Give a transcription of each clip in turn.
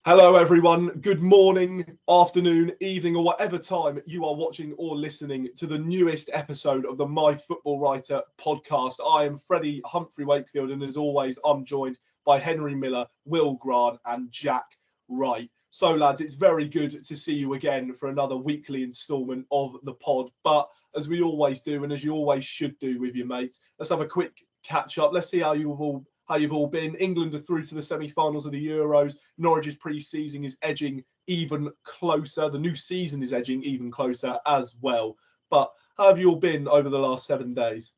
Hello, everyone. Good morning, afternoon, evening, or whatever time you are watching or listening to the newest episode of the MyFootballWriter podcast. I am Freddie Humphrey Wakefield, and as always, I'm joined by Henry Miller, Will Grant, and Jack Wright. So, lads, it's very good to see you again for another weekly instalment of the pod. But as we always do, and as you always should do with your mates, let's have a quick catch up. Let's see how you've all been. England are through to the semi-finals of the Euros. Norwich's pre-season is edging even closer. The new season is edging even closer as well. But how have you all been over the last 7 days?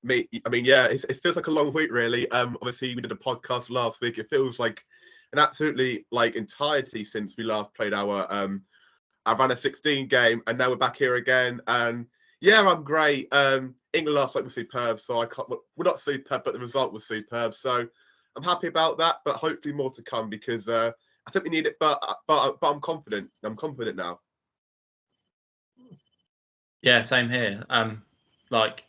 It feels like a long week, really. Obviously, we did a podcast last week. It feels like an absolutely entirety since we last played our round of 16 game, and now we're back here again. And yeah, I'm great. England last night was superb, so we're not superb, but the result was superb. So I'm happy about that, but hopefully more to come because I think we need it. But I'm confident. I'm confident now. Yeah, same here.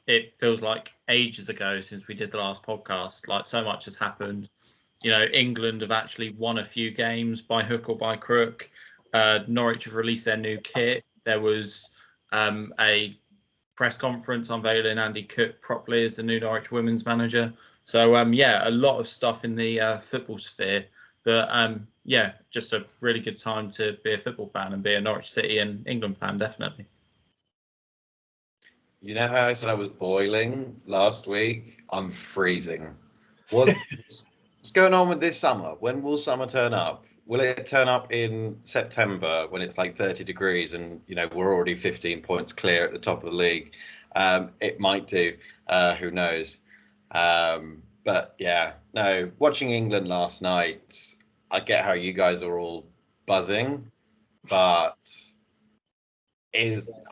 It feels like ages ago since we did the last podcast. Like, so much has happened. You know, England have actually won a few games by hook or by crook. Norwich have released their new kit. There was a press conference unveiling Andy Cook properly as the new Norwich women's manager. So, a lot of stuff in the football sphere. But, just a really good time to be a football fan and be a Norwich City and England fan, definitely. You know how I said I was boiling last week? I'm freezing. What's going on with this summer? When will summer turn up? Will it turn up in September when it's like 30 degrees and, we're already 15 points clear at the top of the league? It might do. Who knows? But yeah, no, watching England last night, I get how you guys are all buzzing, but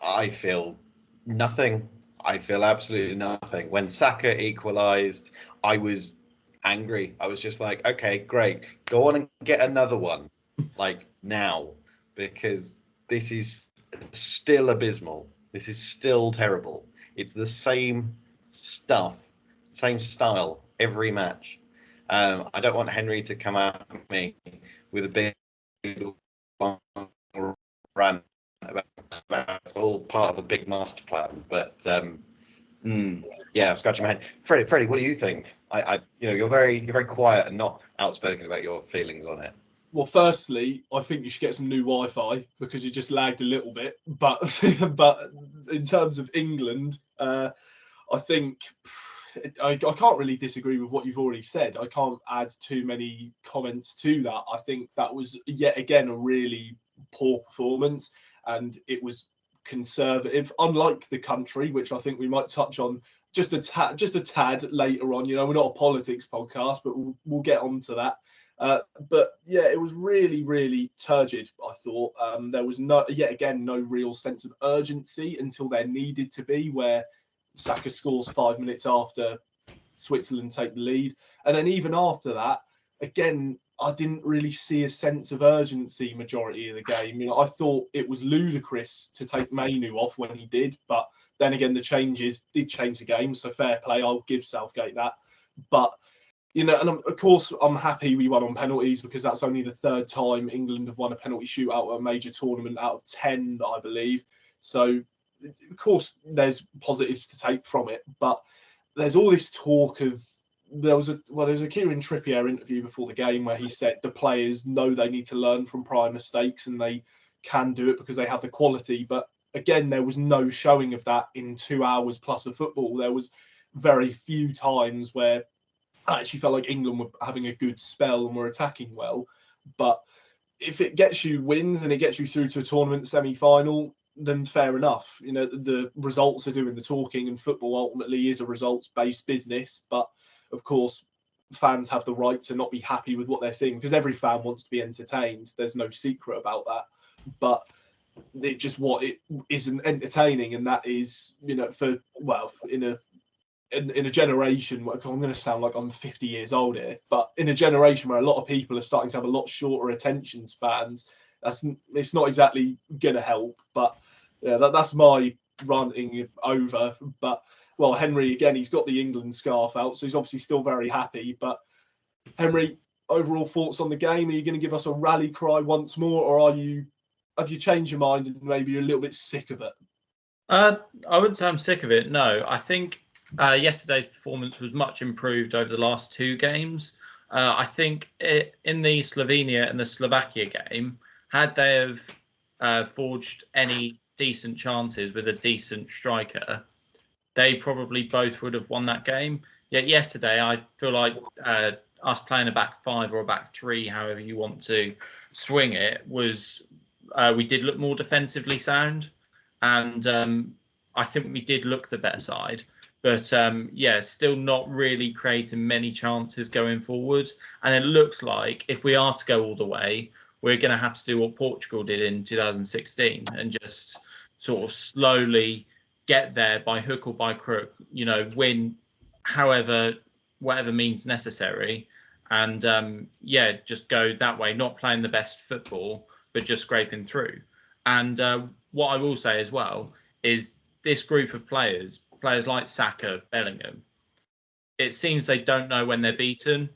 I feel nothing. I feel absolutely nothing. When Saka equalised, I was angry. I was just like, okay, great, go on and get another one, now, because this is still abysmal. This is still terrible. It's the same stuff, same style every match. I don't want Henry to come at me with a big rant about it's all part of a big master plan, but I'm scratching my head. Freddie, what do you think? You're very quiet and not outspoken about your feelings on it. Well, firstly, I think you should get some new Wi-Fi because you just lagged a little bit. But in terms of England, I think I can't really disagree with what you've already said. I can't add too many comments to that. I think that was yet again a really poor performance, and it was conservative, unlike the country, which I think we might touch on just a tad later on. We're not a politics podcast, but we'll get on to that. But yeah, it was really, really turgid, I thought. There was no real sense of urgency until there needed to be, where Saka scores 5 minutes after Switzerland take the lead. And then even after that, again, I didn't really see a sense of urgency majority of the game. I thought it was ludicrous to take Mainu off when he did, but then again, the changes did change the game, so fair play. I'll give Southgate that. But, and of course, I'm happy we won on penalties because that's only the third time England have won a penalty shootout at a major tournament out of 10, I believe. So, of course, there's positives to take from it, but there's all this talk of there was a Kieran Trippier interview before the game where he said the players know they need to learn from prior mistakes and they can do it because they have the quality. But again, there was no showing of that in 2 hours plus of football. There was very few times where I actually felt like England were having a good spell and were attacking well. But if it gets you wins and it gets you through to a tournament semi-final, then fair enough. The results are doing the talking, and football ultimately is a results-based business. But of course, fans have the right to not be happy with what they're seeing because every fan wants to be entertained. There's no secret about that. But it isn't entertaining, and that is, in a generation, I'm going to sound like I'm 50 years old here, but in a generation where a lot of people are starting to have a lot shorter attention spans, it's not exactly going to help. But yeah, that's my ranting over. But well, Henry, again, he's got the England scarf out, so he's obviously still very happy. But Henry, overall thoughts on the game? Are you going to give us a rally cry once more, or have you changed your mind and maybe you're a little bit sick of it? I wouldn't say I'm sick of it. No, I think yesterday's performance was much improved over the last 2 games. I think in the Slovenia and the Slovakia game, had they have forged any decent chances with a decent striker, they probably both would have won that game. Yet yesterday, I feel like us playing a back 5 or a back 3, however you want to swing it, was we did look more defensively sound, and I think we did look the better side. But still not really creating many chances going forward. And it looks like if we are to go all the way, we're going to have to do what Portugal did in 2016 and just sort of slowly get there by hook or by crook, win whatever means necessary. And just go that way, not playing the best football, but just scraping through. And what I will say as well is this group of players like Saka, Bellingham, it seems they don't know when they're beaten,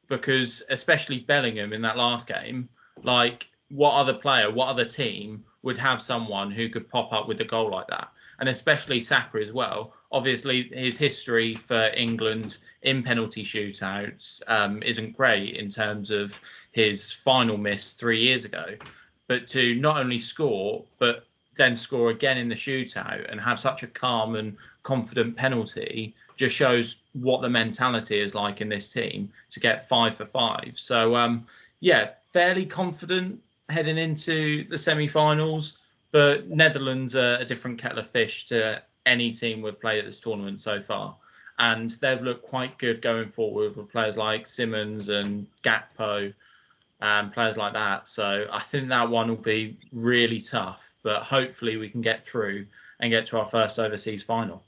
because especially Bellingham in that last game, like what other team would have someone who could pop up with a goal like that? And especially Saka as well. Obviously, his history for England in penalty shootouts isn't great in terms of his final miss 3 years ago. But to not only score, but then score again in the shootout and have such a calm and confident penalty just shows what the mentality is like in this team to get 5 for 5. So, fairly confident heading into the semi-finals. But Netherlands are a different kettle of fish to any team we've played at this tournament so far. And they've looked quite good going forward with players like Simmons and Gakpo and players like that. So I think that one will be really tough. But hopefully we can get through and get to our first overseas final.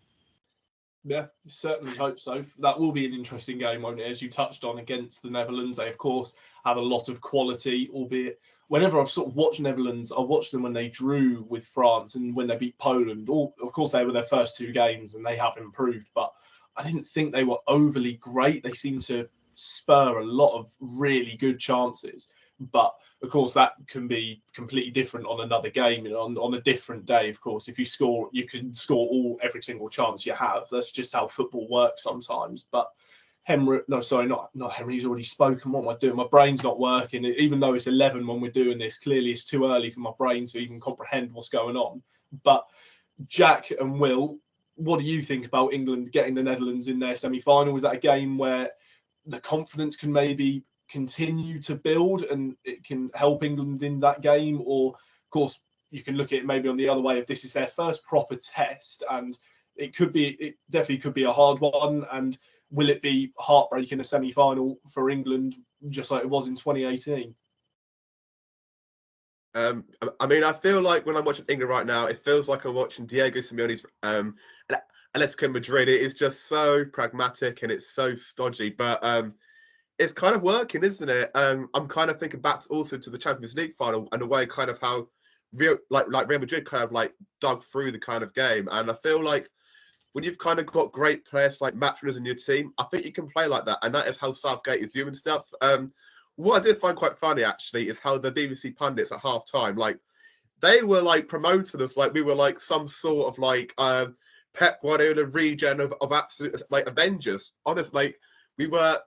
Yeah, certainly hope so. That will be an interesting game, won't it? As you touched on, against the Netherlands, they, of course, have a lot of quality, albeit whenever I've sort of watched Netherlands, I watched them when they drew with France and when they beat Poland. Of course, they were their first 2 games and they have improved, but I didn't think they were overly great. They seem to spur a lot of really good chances. But, of course, that can be completely different on another game. On a different day, of course, if you score, you can score every single chance you have. That's just how football works sometimes. But Henry, no, sorry, not Henry. He's already spoken. What am I doing? My brain's not working. Even though it's 11 when we're doing this, clearly it's too early for my brain to even comprehend what's going on. But Jack and Will, what do you think about England getting the Netherlands in their semi-final? Is that a game where the confidence can maybe continue to build and it can help England in that game? Or, of course, you can look at it maybe on the other way, if this is their first proper test, and it definitely could be a hard one. And will it be heartbreaking in a semi-final for England, just like it was in 2018? I feel like when I'm watching England right now, it feels like I'm watching Diego Simeone's Atletico Madrid. It is just so pragmatic and it's so stodgy, but it's kind of working, isn't it? I'm kind of thinking back also to the Champions League final and the way kind of how Real Madrid kind of like dug through the kind of game. And I feel like when you've kind of got great players like match winners in your team, I think you can play like that. And that is how Southgate is viewing stuff. What I did find quite funny, actually, is how the BBC pundits at halftime, like, they were like promoting us like we were like some sort of like Pep Guardiola regen of absolute like Avengers. Honestly, like,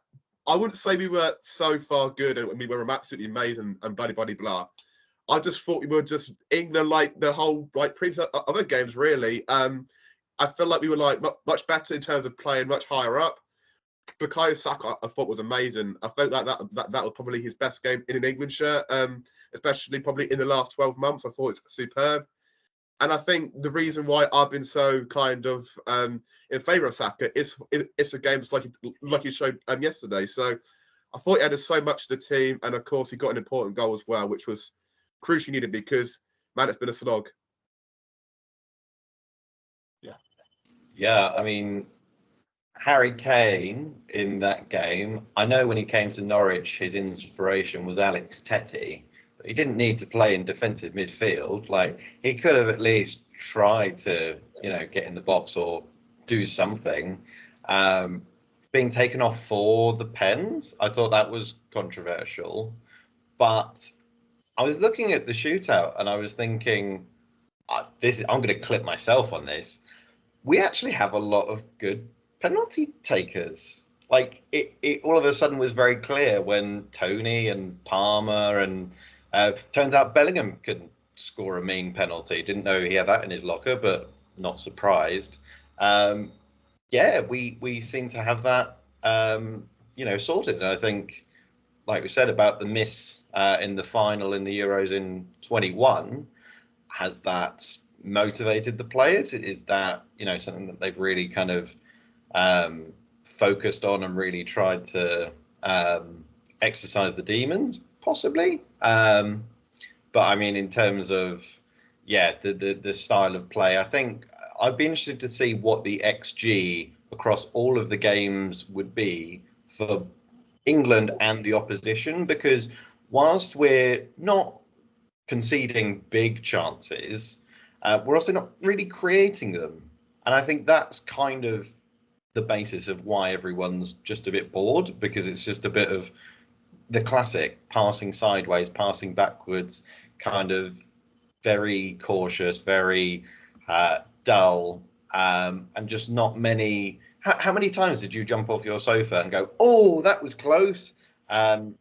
I wouldn't say we were so far good and we were absolutely amazing and bloody blah. I just thought we were just England like the whole like previous other games really. I feel like we were like much better in terms of playing much higher up. Bukayo Saka, I thought was amazing. I felt like that was probably his best game in an England shirt, especially probably in the last 12 months. I thought it's superb. And I think the reason why I've been so kind of in favour of Saka is a game like he showed yesterday. So I thought he added so much to the team. And of course, he got an important goal as well, which was crucially needed because, man, it's been a slog. Yeah, I mean, Harry Kane in that game, I know when he came to Norwich, his inspiration was Alex Tettey, but he didn't need to play in defensive midfield. Like, he could have at least tried to, get in the box or do something. Being taken off for the pens, I thought that was controversial, but I was looking at the shootout and I was thinking, I'm going to clip myself on this. We actually have a lot of good penalty takers. Like it all of a sudden was very clear when Tony and Palmer and turns out Bellingham could score a mean penalty. Didn't know he had that in his locker, but not surprised. Yeah, we seem to have that, sorted. And I think, like we said about the miss in the final in the Euros in 21, has that motivated the players? Is that, something that they've really kind of focused on and really tried to exercise the demons, possibly? But I mean, in terms of, the style of play, I think I'd be interested to see what the XG across all of the games would be for England and the opposition, because whilst we're not conceding big chances, we're also not really creating them. And I think that's kind of the basis of why everyone's just a bit bored, because it's just a bit of the classic passing sideways, passing backwards, kind of very cautious, very dull, and just not many. How many times did you jump off your sofa and go, "Oh, that was close"? I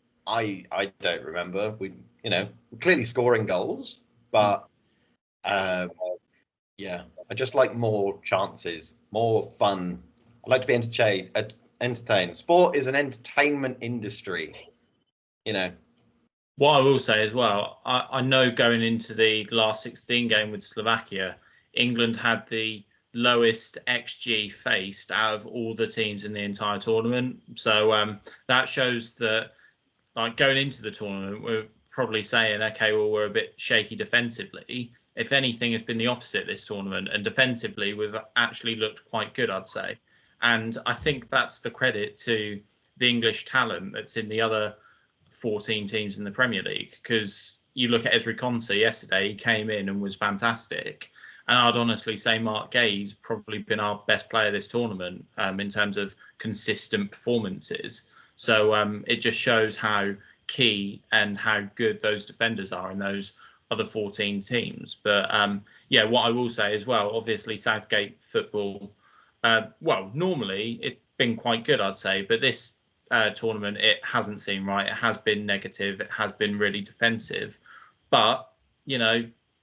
don't remember. We're clearly scoring goals, but I just like more chances, more fun. I like to be entertained. Sport is an entertainment industry, What I will say as well, I know going into the last 16 game with Slovakia, England had the lowest XG faced out of all the teams in the entire tournament. So that shows that, like, going into the tournament, we're probably saying, okay, well, we're a bit shaky defensively. If anything, it's been the opposite this tournament, and defensively, we've actually looked quite good, I'd say. And I think that's the credit to the English talent that's in the other 14 teams in the Premier League, because you look at Ezri Konsa yesterday, he came in and was fantastic. And I'd honestly say Mark Gay's probably been our best player this tournament in terms of consistent performances. So it just shows how key and how good those defenders are in those other 14 teams. But what I will say as well, obviously Southgate football, normally it's been quite good, I'd say. But this tournament, it hasn't seemed right. It has been negative. It has been really defensive. But,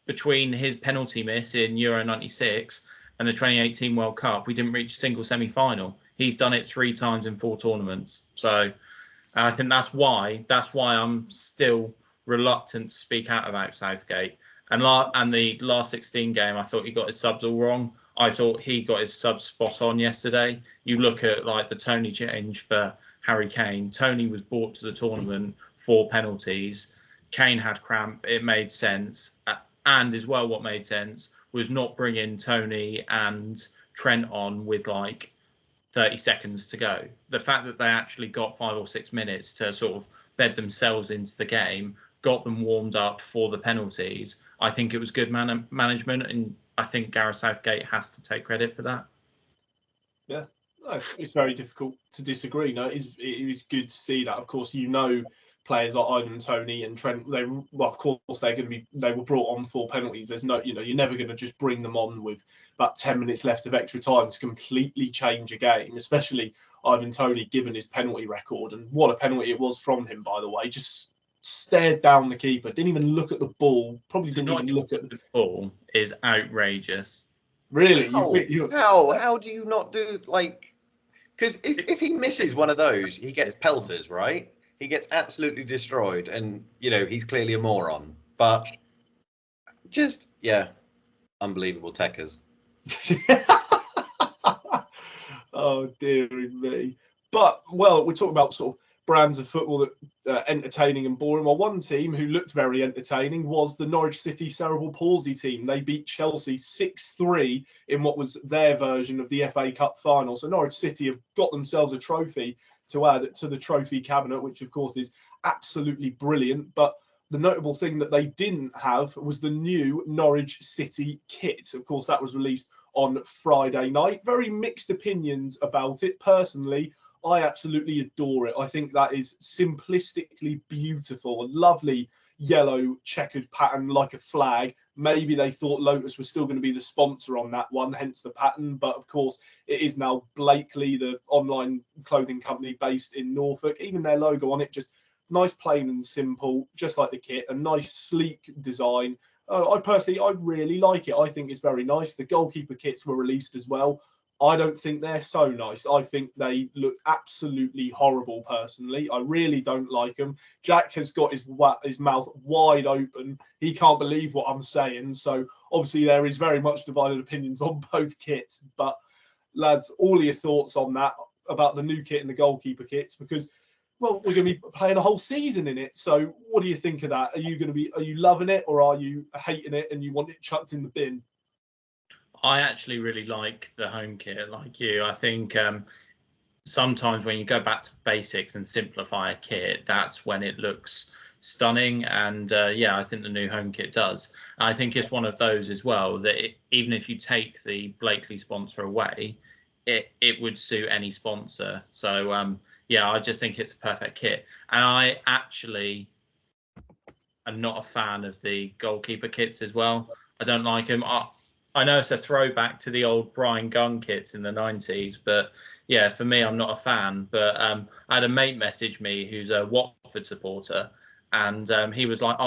between his penalty miss in Euro 96 and the 2018 World Cup, we didn't reach a single semi-final. He's done it 3 times in 4 tournaments. So I think that's why I'm still reluctant to speak out about Southgate. And the last 16 game, I thought he got his subs all wrong. I thought he got his subs spot on yesterday. You look at the Tony change for Harry Kane. Tony was brought to the tournament for penalties. Kane had cramp. It made sense. And as well, what made sense was not bringing Tony and Trent on with 30 seconds to go. The fact that they actually got 5 or 6 minutes to sort of bed themselves into the game, got them warmed up for the penalties, I think it was good management, and I think Gareth Southgate has to take credit for that. Yeah, it's very difficult to disagree. No, it is good to see that. Of course, players like Ivan, Tony, and Trent. They were brought on for penalties. There's no, you're never going to just bring them on with about 10 minutes left of extra time to completely change a game. Especially Ivan Tony, given his penalty record, and what a penalty it was from him, by the way. Just stared down the keeper, didn't even look at the ball. Probably didn't even look at the ball. Is outrageous. Really? How do you not do because if he misses one of those, he gets pelters, right? He gets absolutely destroyed, and he's clearly a moron. But just unbelievable techers. Oh dear me! But we're talking about sort of brands of football that are entertaining and boring. Well, one team who looked very entertaining was the Norwich City cerebral palsy team. They beat Chelsea 6-3 in what was their version of the FA Cup final. So Norwich City have got themselves a trophy to add to the trophy cabinet, which of course is absolutely brilliant. But the notable thing that they didn't have was the new Norwich City kit. Of course, that was released on Friday night. Very mixed opinions about it. Personally, I absolutely adore it. I think that is simplistically beautiful, a lovely yellow checkered pattern like a flag. Maybe they thought Lotus was still going to be the sponsor on that one, hence the pattern. But of course, it is now Blakely, the online clothing company based in Norfolk. Even their logo on it, just nice, plain and simple, just like the kit. A nice, sleek design. I really like it. I think it's very nice. The goalkeeper kits were released as well. I don't think they're so nice. I think they look absolutely horrible, personally. I really don't like them. Jack has got his mouth wide open. He can't believe what I'm saying. So obviously there is very much divided opinions on both kits. But lads, all your thoughts on that, about the new kit and the goalkeeper kits, because, well, we're going to be playing a whole season in it. So what do you think of that? Are you loving it, or are you hating it and you want it chucked in the bin? I actually really like the home kit, like you. I think sometimes when you go back to basics and simplify a kit, that's when it looks stunning. And yeah, I think the new home kit does. I think it's one of those as well that even if you take the Blakely sponsor away, it would suit any sponsor. So yeah, I just think it's a perfect kit. And I actually am not a fan of the goalkeeper kits as well. I don't like them. I know it's a throwback to the old Brian Gunn kits in the 90s, but yeah, for me, I'm not a fan. But I had a mate message me who's a Watford supporter, and he was like,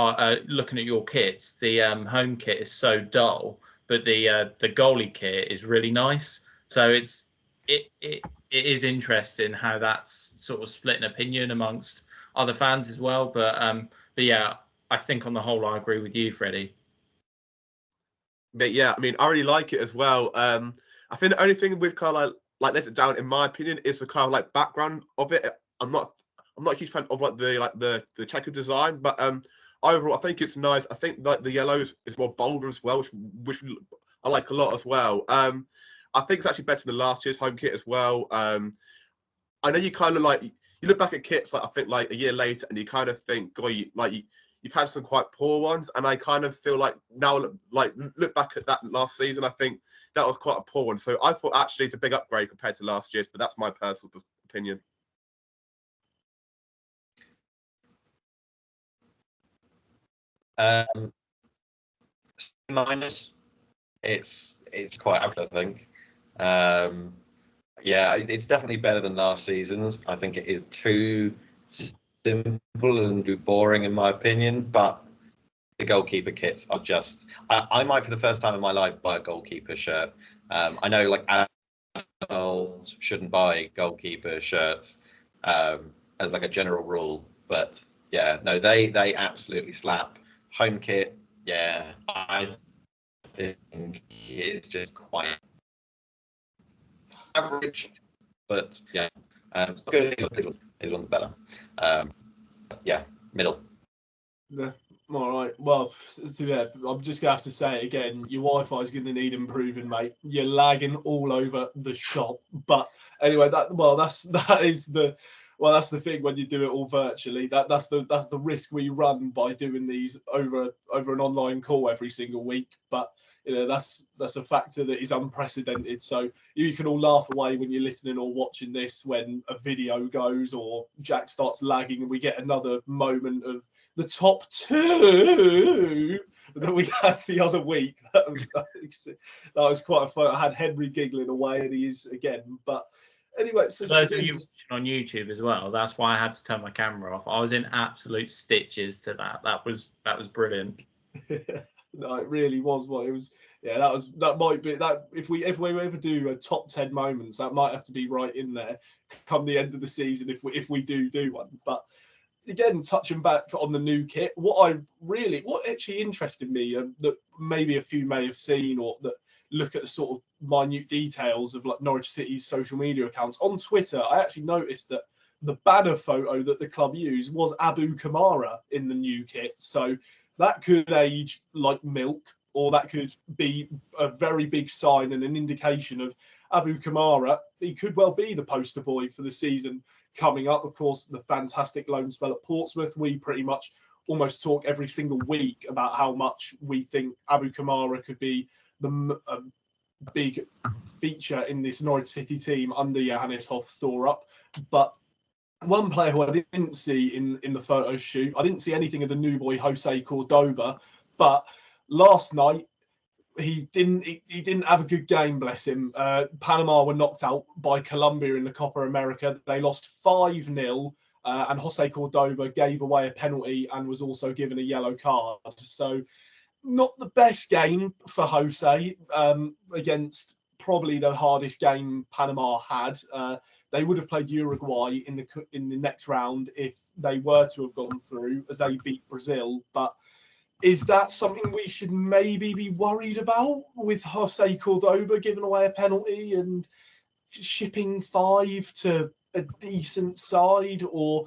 looking at your kits, the home kit is so dull, but the goalie kit is really nice. So it is interesting how that's sort of split an opinion amongst other fans as well. But yeah, I think on the whole, I agree with you, Freddie. But yeah, I mean, I really like it as well. I think the only thing we've kind of like lets it down, in my opinion, is the kind of like background of it. I'm not a huge fan of like the checkered design, but overall, I think it's nice. I think like the yellows is more bolder as well, which I like a lot as well. I think it's actually better than last year's home kit as well. I know you kind of like, you look back at kits like I think like a year later, and you kind of think, God, you've had some quite poor ones, and I kind of feel like now, like look back at that last season, I think that was quite a poor one. So I thought actually it's a big upgrade compared to last year's, but that's my personal opinion. Minus, it's quite average, I think. Yeah, it's definitely better than last season's. I think it is too simple and too boring in my opinion, but the goalkeeper kits are just I might for the first time in my life buy a goalkeeper shirt. I know like adults shouldn't buy goalkeeper shirts as like a general rule, but yeah, no, they absolutely slap. Home kit, yeah, I think it's just quite average, but yeah, these ones better. Yeah, middle. Yeah. All right. Well, so yeah, I'm just gonna have to say it again. Your Wi-Fi is gonna need improving, mate. You're lagging all over the shop. But anyway, that's the thing when you do it all virtually. That's the risk we run by doing these over an online call every single week. But you know, that's a factor that is unprecedented. So you can all laugh away when you're listening or watching this when a video goes or Jack starts lagging and we get another moment of the top two that we had the other week. That was quite a fun. I had Henry giggling away, and he is again. But anyway, so those of you watching on YouTube as well, that's why I had to turn my camera off. I was in absolute stitches to that. That was brilliant. No, it really was. What it was. Yeah, that might be that. If we ever do a top 10 moments, that might have to be right in there come the end of the season if we do one. But again, touching back on the new kit, what actually interested me, that maybe a few may have seen or that look at the sort of minute details of like Norwich City's social media accounts on Twitter, I actually noticed that the banner photo that the club used was Abu Kamara in the new kit. So that could age like milk, or that could be a very big sign and an indication of Abu Kamara. He could well be the poster boy for the season coming up. Of course, the fantastic loan spell at Portsmouth. We pretty much almost talk every single week about how much we think Abu Kamara could be the big feature in this Norwich City team under Johannes Hoff Thorup. But one player who I didn't see in the photo shoot, I didn't see anything of the new boy Jose Cordoba, but last night he didn't have a good game, bless him. Panama were knocked out by Colombia in the Copa America. They lost 5-0, and Jose Cordoba gave away a penalty and was also given a yellow card. So not the best game for Jose against probably the hardest game Panama had. They would have played Uruguay in the next round if they were to have gone through, as they beat Brazil. But is that something we should maybe be worried about with Jose Cordoba giving away a penalty and shipping 5 to a decent side? Or,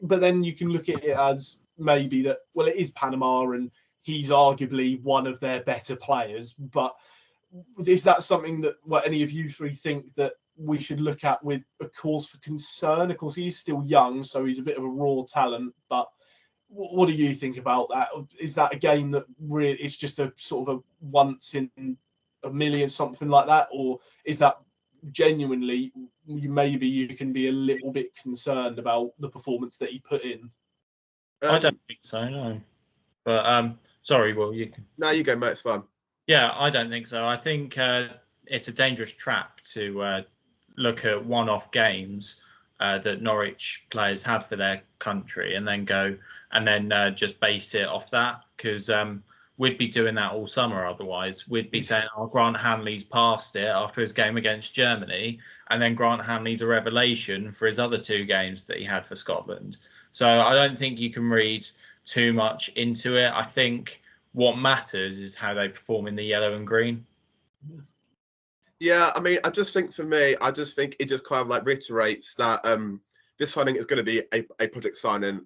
but then you can look at it as maybe that, well, it is Panama and he's arguably one of their better players. But is that something that any of you three think that we should look at with a cause for concern? Of course, he's still young, so he's a bit of a raw talent, but what do you think about that? Is that a game that really it's just a sort of a once in a million, something like that? Or is that genuinely maybe you can be a little bit concerned about the performance that he put in? I don't think so, no. But sorry, Will, you can. No, you go, mate. It's fun. Yeah, I don't think so. I think it's a dangerous trap to look at one-off games that Norwich players have for their country and then go and then just base it off that, because we'd be doing that all summer otherwise. We'd be saying, oh, Grant Hanley's passed it after his game against Germany, and then Grant Hanley's a revelation for his other 2 games that he had for Scotland. So I don't think you can read too much into it. I think what matters is how they perform in the yellow and green. Yeah, I mean, I just think for me, it just kind of like reiterates that this signing is going to be a project signing.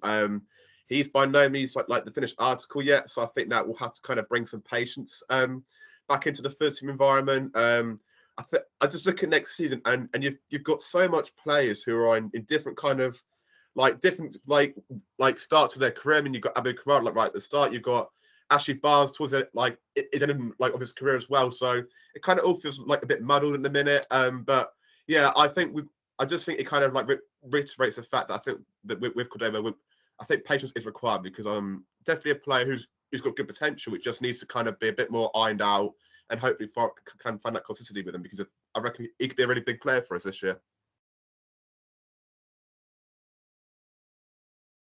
He's by no means like the finished article yet, so I think that will have to kind of bring some patience back into the first team environment. I just look at next season, and you've got so much players who are in different kind of different starts of their career. I mean, you've got Abu Kamara right at the start. You've got Ashley Barnes towards it, is in of his career as well. So it kind of all feels like a bit muddled in the minute. But yeah, I just think it kind of reiterates the fact that I think that with Cordoba, I think patience is required, because definitely a player who's got good potential. It just needs to kind of be a bit more ironed out, and hopefully can find that consistency with him, because I reckon he could be a really big player for us this year.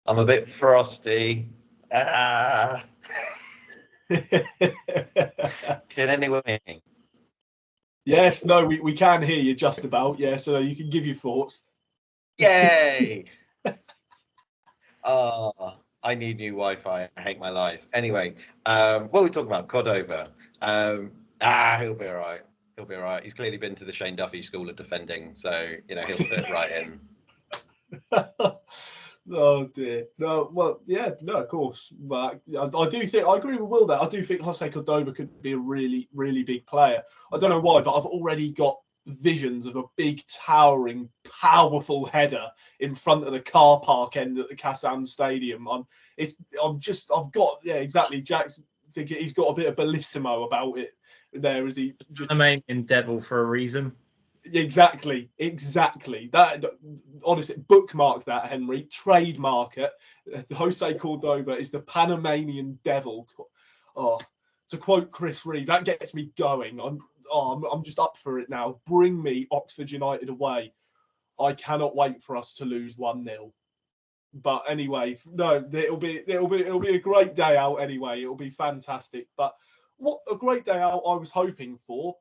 I'm a bit frosty. Can anyone hear me? Yes, no, we can hear you just about. Yeah, so you can give your thoughts. Yay! I need new Wi-Fi. I hate my life. Anyway, what are we talking about? Cordoba. He'll be all right. He'll be all right. He's clearly been to the Shane Duffy School of Defending, so he'll fit right in. Oh dear. No, well, yeah, no, of course. But I do think I agree with Will that I do think Jose Cordoba could be a really, really big player. I don't know why, but I've already got visions of a big, towering, powerful header in front of the car park end at the Kassam Stadium. I've got exactly. Jack's thinking he's got a bit of bellissimo about it. There is he just a main devil for a reason. Exactly. That honestly, bookmark that, Henry. Trademark it. Jose Cordoba is the Panamanian devil. Oh, to quote Chris Reeve, that gets me going. I'm just up for it now. Bring me Oxford United away. I cannot wait for us to lose 1-0. But anyway, no, it'll be a great day out anyway. It'll be fantastic. But what a great day out I was hoping for.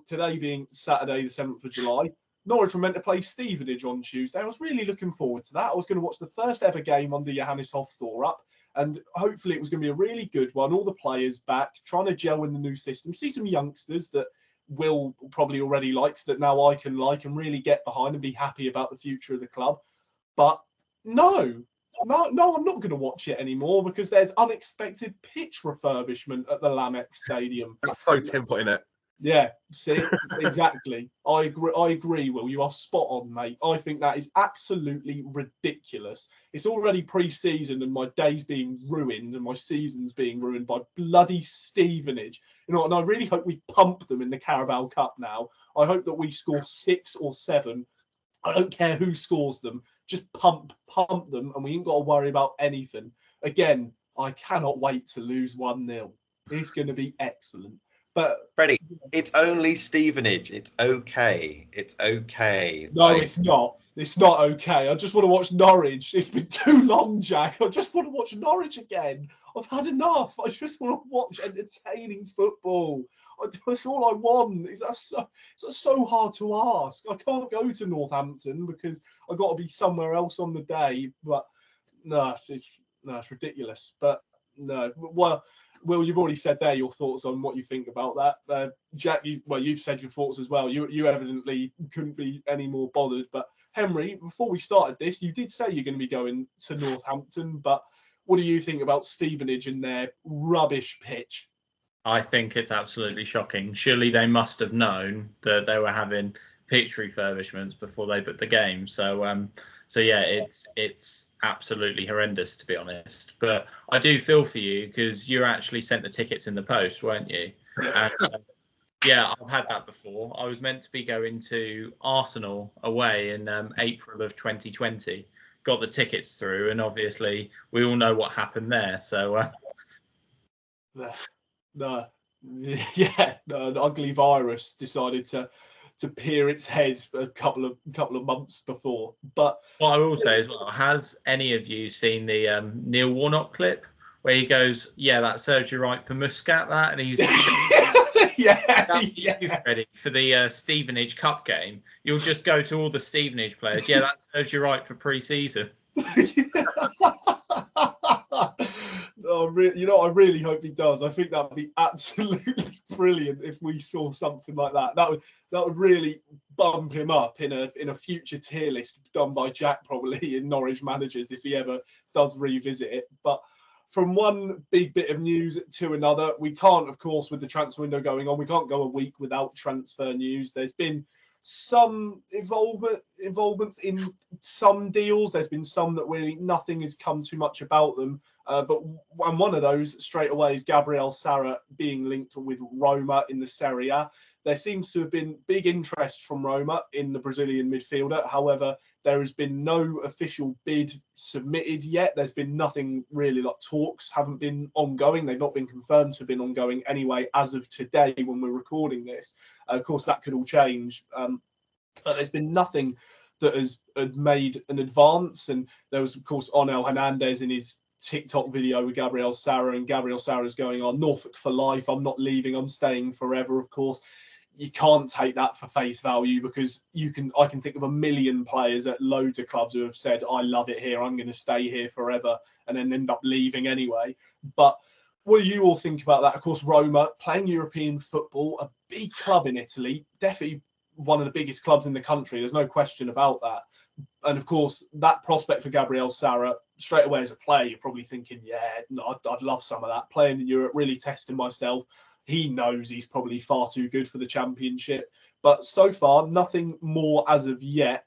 Today being Saturday, the 7th of July. Norwich were meant to play Stevenage on Tuesday. I was really looking forward to that. I was going to watch the first ever game under Johannes Hofthorpe, and hopefully it was going to be a really good one. All the players back, trying to gel in the new system. See some youngsters that Will probably already likes, that now I can like and really get behind and be happy about the future of the club. But no, I'm not going to watch it anymore, because there's unexpected pitch refurbishment at the Lamex Stadium. That's so Tim putting it. Yeah, see, exactly. I agree, Will. You are spot on, mate. I think that is absolutely ridiculous. It's already pre-season and my day's being ruined and my season's being ruined by bloody Stevenage. And I really hope we pump them in the Carabao Cup now. I hope that we score 6 or 7 I don't care who scores them. Just pump them, and we ain't got to worry about anything. Again, I cannot wait to lose 1-0. It's going to be excellent. But Freddie, it's only Stevenage. It's okay. It's okay. no, it's not. It's not okay. I just want to watch Norwich. It's been too long, Jack. I just want to watch Norwich again. I've had enough. I just want to watch entertaining football. That's all I want. It's so hard to ask. I can't go to Northampton because I've got to be somewhere else on the day. But no, it's ridiculous. But no, well, Will, you've already said there your thoughts on what you think about that. Jack, you've said your thoughts as well. You evidently couldn't be any more bothered. But Henry, before we started this, you did say you're going to be going to Northampton. But what do you think about Stevenage and their rubbish pitch? I think it's absolutely shocking. Surely they must have known that they were having pitch refurbishments before they booked the game. So yeah, it's absolutely horrendous, to be honest. But I do feel for you because you actually sent the tickets in the post, weren't you? And, yeah, I've had that before. I was meant to be going to Arsenal away in April of 2020. Got the tickets through, and obviously we all know what happened there. So no, an ugly virus decided to peer its head a couple of months before. But what I will say as well, has any of you seen the Neil Warnock clip where he goes, "Yeah, that serves you right for Muscat," that, and he's ready for the Stevenage Cup game. You'll just go to all the Stevenage players. Yeah, that serves you right for pre-season. I really hope he does. I think that would be absolutely brilliant if we saw something like that. That would really bump him up in a future tier list done by Jack, probably, in Norwich managers, if he ever does revisit it. But from one big bit of news to another, we can't, of course, with the transfer window going on, we can't go a week without transfer news. There's been some involvements in some deals. There's been some that really nothing has come too much about them. But one of those straight away is Gabriel Sara being linked with Roma in the Serie A. There seems to have been big interest from Roma in the Brazilian midfielder. However, there has been no official bid submitted yet. There's been nothing really, like talks haven't been ongoing. They've not been confirmed to have been ongoing anyway as of today when we're recording this. Of course, that could all change. But there's been nothing that has made an advance. And there was, of course, Onel Hernandez in his TikTok video with Gabriel Sara, and Gabriel Sara's going on Norfolk for life. I'm not leaving. I'm staying forever. Of course, you can't take that for face value because I can think of a million players at loads of clubs who have said, I love it here. I'm going to stay here forever, and then end up leaving anyway. But what do you all think about that? Of course, Roma playing European football, a big club in Italy, definitely one of the biggest clubs in the country. There's no question about that. And of course, that prospect for Gabriel Sara, straight away as a player, you're probably thinking, yeah, I'd love some of that. Playing in Europe, really testing myself. He knows he's probably far too good for the Championship. But so far, nothing more as of yet.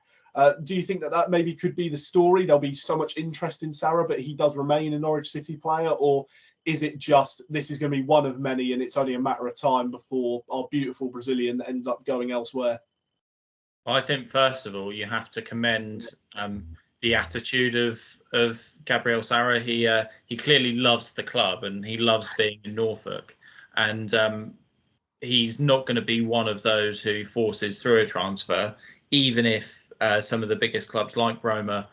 Do you think that maybe could be the story? There'll be so much interest in Sara, but he does remain a Norwich City player? Or is it just this is going to be one of many and it's only a matter of time before our beautiful Brazilian ends up going elsewhere? I think, first of all, you have to commend the attitude of Gabriel Sara. He clearly loves the club and he loves being in Norfolk. And he's not going to be one of those who forces through a transfer, even if some of the biggest clubs like Roma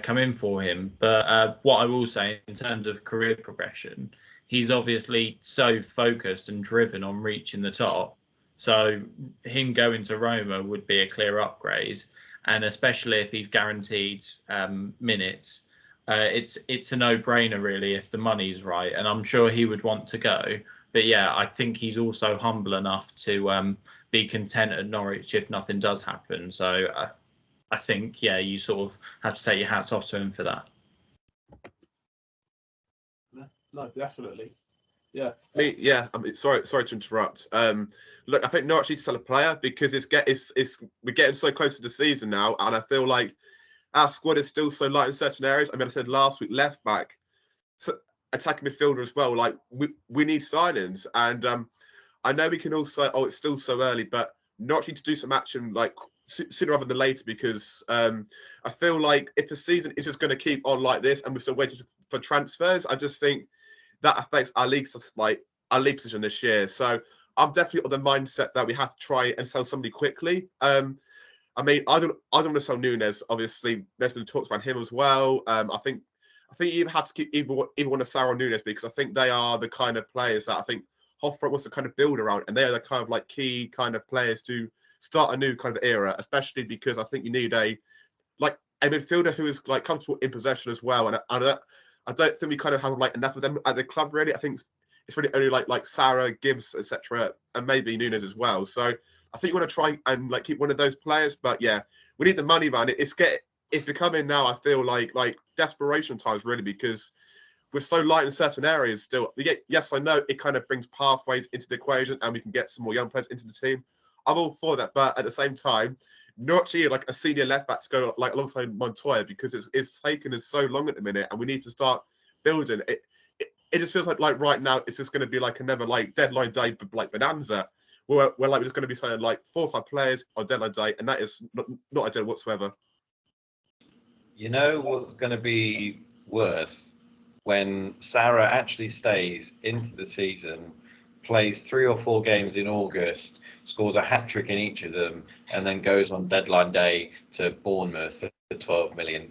come in for him. But what I will say in terms of career progression, he's obviously so focused and driven on reaching the top. So him going to Roma would be a clear upgrade. And especially if he's guaranteed minutes, it's a no-brainer, really, if the money's right. And I'm sure he would want to go. But yeah, I think he's also humble enough to be content at Norwich if nothing does happen. So I think, yeah, you sort of have to take your hats off to him for that. No, definitely. Yeah. I mean, sorry to interrupt. Look, I think Norwich needs to sell a player because we're getting so close to the season now, and I feel like our squad is still so light in certain areas. I mean, I said last week, left back, so attacking midfielder as well. Like we need signings, and I know we can also. Oh, it's still so early, but Norwich need to do some action like sooner rather than later, because I feel like if the season is just going to keep on like this and we're still waiting for transfers, I just think that affects our league position this year. So I'm definitely of the mindset that we have to try and sell somebody quickly. I mean, I don't want to sell Nunes. Obviously, there's been talks about him as well. I think you even have to keep either one of Sarah or Nunes, because I think they are the kind of players that I think Hofra wants to kind of build around, and they are the kind of like key kind of players to start a new kind of era, especially because I think you need a midfielder who is like comfortable in possession as well. And I don't think we kind of have like enough of them at the club really. I think it's really only like Sarah, Gibbs, etc., and maybe Nunes as well. So I think you want to try and like keep one of those players. But yeah, we need the money, man. It's becoming now, I feel like desperation times really, because we're so light in certain areas still. Yes, I know it kind of brings pathways into the equation and we can get some more young players into the team. I'm all for that, but at the same time, not actually like a senior left back to go like alongside Montoya, because it's taken us so long at the minute, and we need to start building it. It just feels like right now it's just going to be like another like deadline day like bonanza, where like we're just going to be saying like 4 or 5 players on deadline day, and that is not ideal whatsoever. You know what's going to be worse? When Sarah actually stays into the season, plays 3 or 4 games in August, scores a hat-trick in each of them, and then goes on deadline day to Bournemouth for £12 million.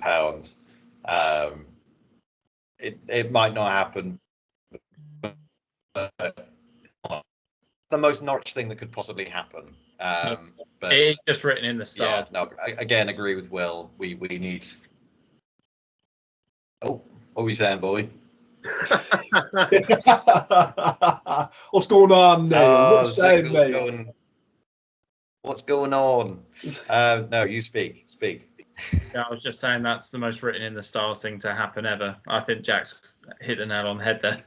It might not happen. But the most Norwich thing that could possibly happen. But it is just written in the stars. Yeah, no, again, agree with Will. We need... Oh, what were you saying, boy? What's going on, Neil? What's saying, Neil? What's going on? No, you speak. Yeah, I was just saying that's the most written in the stars thing to happen ever. I think Jack's hit the nail on the head there.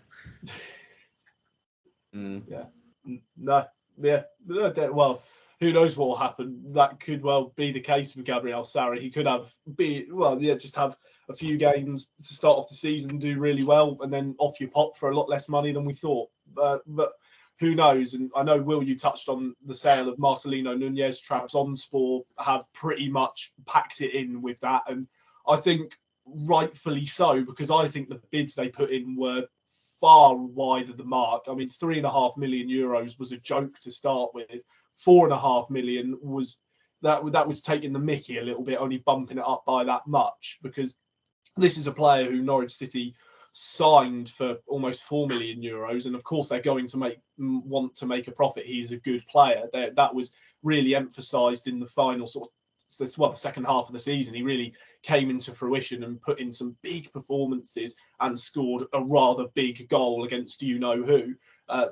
Yeah. No. Yeah. Well, who knows what will happen? That could well be the case with Gabriel Sarri. He could just have a few games to start off the season, do really well, and then off you pop for a lot less money than we thought. But who knows? And I know, Will, you touched on the sale of Marcelino Nunez. Trabzonspor have pretty much packed it in with that. And I think rightfully so, because I think the bids they put in were far wide of the mark. I mean, €3.5 million was a joke to start with. 4.5 million was taking the mickey a little bit, only bumping it up by that much, because this is a player who Norwich City signed for almost €4 million, and of course they're going to want to make a profit. He's a good player. That was really emphasised in the final the second half of the season. He really came into fruition and put in some big performances and scored a rather big goal against you-know-who.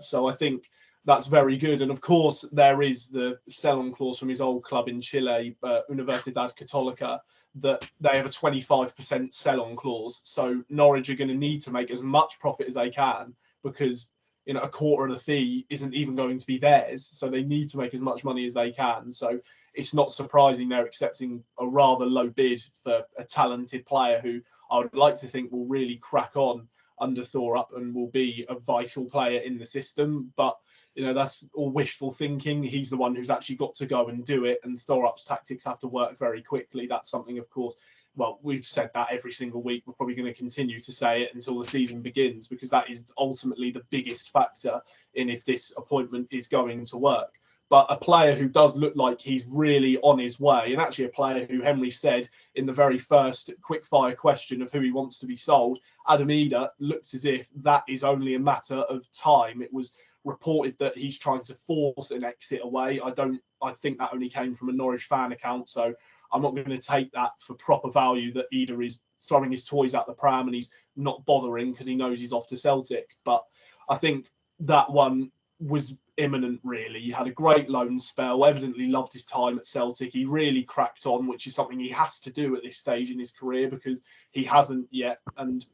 So I think that's very good. And of course, there is the sell-on clause from his old club in Chile, Universidad Católica, that they have a 25% sell-on clause. So Norwich are going to need to make as much profit as they can, because a quarter of the fee isn't even going to be theirs. So they need to make as much money as they can. So it's not surprising they're accepting a rather low bid for a talented player who I would like to think will really crack on under Thorup and will be a vital player in the system. But that's all wishful thinking. He's the one who's actually got to go and do it, and Thorup's tactics have to work very quickly. That's something, of course, well, we've said that every single week. We're probably going to continue to say it until the season begins, because that is ultimately the biggest factor in if this appointment is going to work. But a player who does look like he's really on his way, and actually a player who Henry said in the very first quickfire question of who he wants to be sold, Adam Idah, looks as if that is only a matter of time. It was reported that he's trying to force an exit away. I think that only came from a Norwich fan account, so I'm not going to take that for proper value that Idah is throwing his toys out the pram and he's not bothering because he knows he's off to Celtic. But I think that one was imminent, really. He had a great loan spell, evidently loved his time at Celtic. He really cracked on, which is something he has to do at this stage in his career, because he hasn't yet. And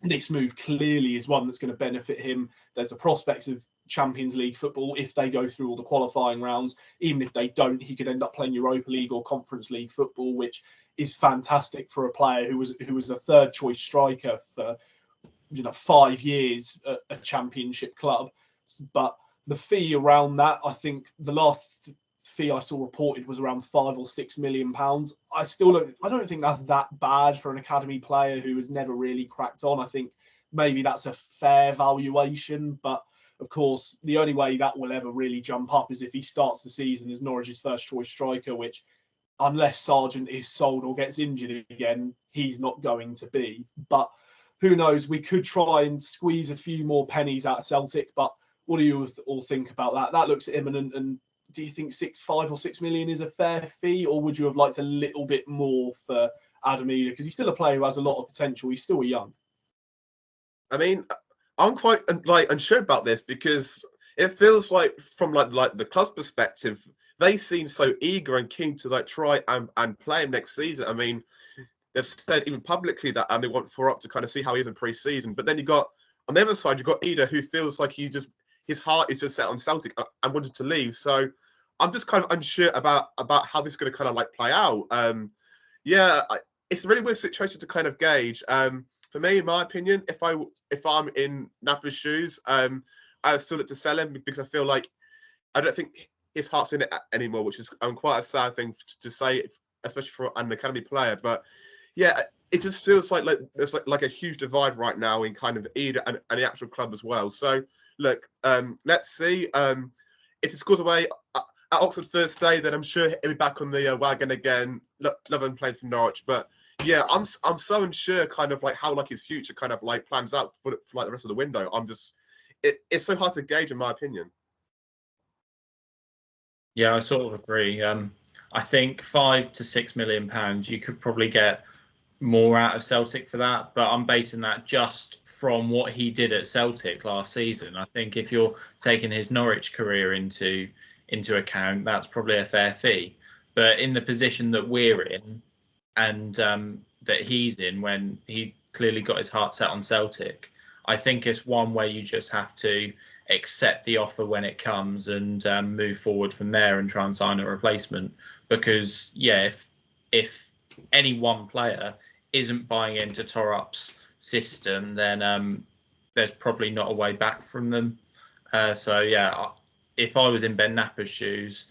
this move clearly is one that's going to benefit him. There's a prospect of Champions League football if they go through all the qualifying rounds. Even if they don't, he could end up playing Europa League or Conference League football, which is fantastic for a player who was a third choice striker for 5 years at a Championship club. But the fee around that, I think the last fee I saw reported was around £5 or £6 million. I don't think that's that bad for an academy player who has never really cracked on. I think maybe that's a fair valuation, but of course, the only way that will ever really jump up is if he starts the season as Norwich's first choice striker, which, unless Sargent is sold or gets injured again, he's not going to be. But who knows? We could try and squeeze a few more pennies out of Celtic, but what do you all think about that? That looks imminent. And do you think 5 or 6 million is a fair fee, or would you have liked a little bit more for Adam Idah? Because he's still a player who has a lot of potential. He's still young. I mean, I'm quite unsure about this because it feels like from like the club's perspective, they seem so eager and keen to try and play him next season. I mean, they've said even publicly that they want up to kind of see how he is in pre-season. But then you got on the other side, you've got Idah, who feels like his heart is just set on Celtic and wanted to leave. So I'm just kind of unsure about how this is going to kind of play out. It's a really weird situation to kind of gauge. For me, in my opinion, if I'm in Napa's shoes, I still look to sell him because I feel like I don't think his heart's in it anymore, which is quite a sad thing to say, especially for an academy player. But yeah, it just feels like there's like a huge divide right now in kind of Idah and the actual club as well. So look, let's see. If he scores away at Oxford Thursday, then I'm sure he'll be back on the wagon again. Love him playing for Norwich, but yeah, I'm so unsure kind of how his future kind of plans out for the rest of the window. It's so hard to gauge in my opinion. Yeah, I sort of agree. I think £5 to £6 million, you could probably get more out of Celtic for that, but I'm basing that just from what he did at Celtic last season. I think if you're taking his Norwich career into account, that's probably a fair fee. But in the position that we're in, and that he's in when he clearly got his heart set on Celtic, I think it's one where you just have to accept the offer when it comes and move forward from there and try and sign a replacement. Because yeah, if any one player isn't buying into Torup's system, then there's probably not a way back from them. So yeah, if I was in Ben Napper's shoes,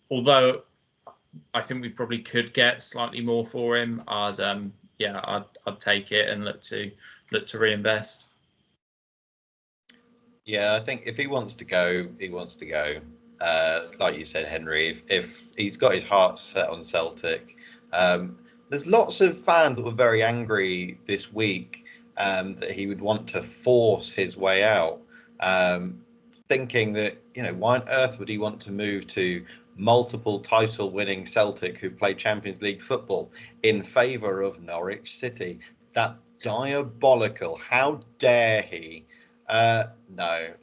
although I think we probably could get slightly more for him, I'd take it and look to reinvest. Yeah, I think if he wants to go, he wants to go. Like you said, Henry, if he's got his heart set on Celtic, there's lots of fans that were very angry this week that he would want to force his way out, thinking that, why on earth would he want to move to multiple title-winning Celtic who play Champions League football in favour of Norwich City? That's diabolical. How dare he? No,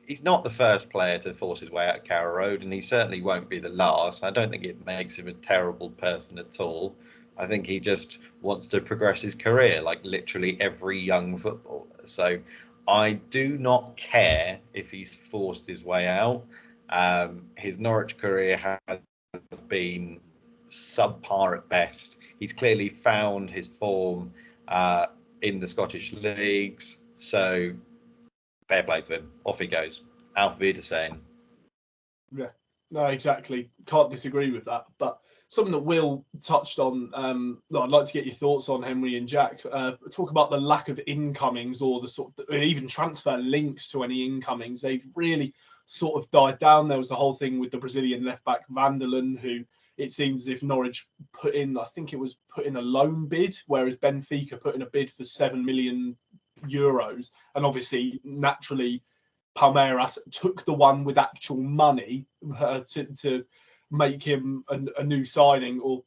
he's not the first player to force his way out of Carrow Road, and he certainly won't be the last. I don't think it makes him a terrible person at all. I think he just wants to progress his career like literally every young footballer. So I do not care if he's forced his way out. His Norwich career has been subpar at best. He's clearly found his form in the Scottish leagues. So fair play to him. Off he goes. Auf Wiedersehen. Yeah, no, exactly. Can't disagree with that. But something that Will touched on, I'd like to get your thoughts on, Henry and Jack. Talk about the lack of incomings or the sort of even transfer links to any incomings. They've really sort of died down. There was the whole thing with the Brazilian left back Vanderlen, who it seems as if Norwich put in a loan bid, whereas Benfica put in a bid for €7 million. And obviously, naturally, Palmeiras took the one with actual money to make him a new signing or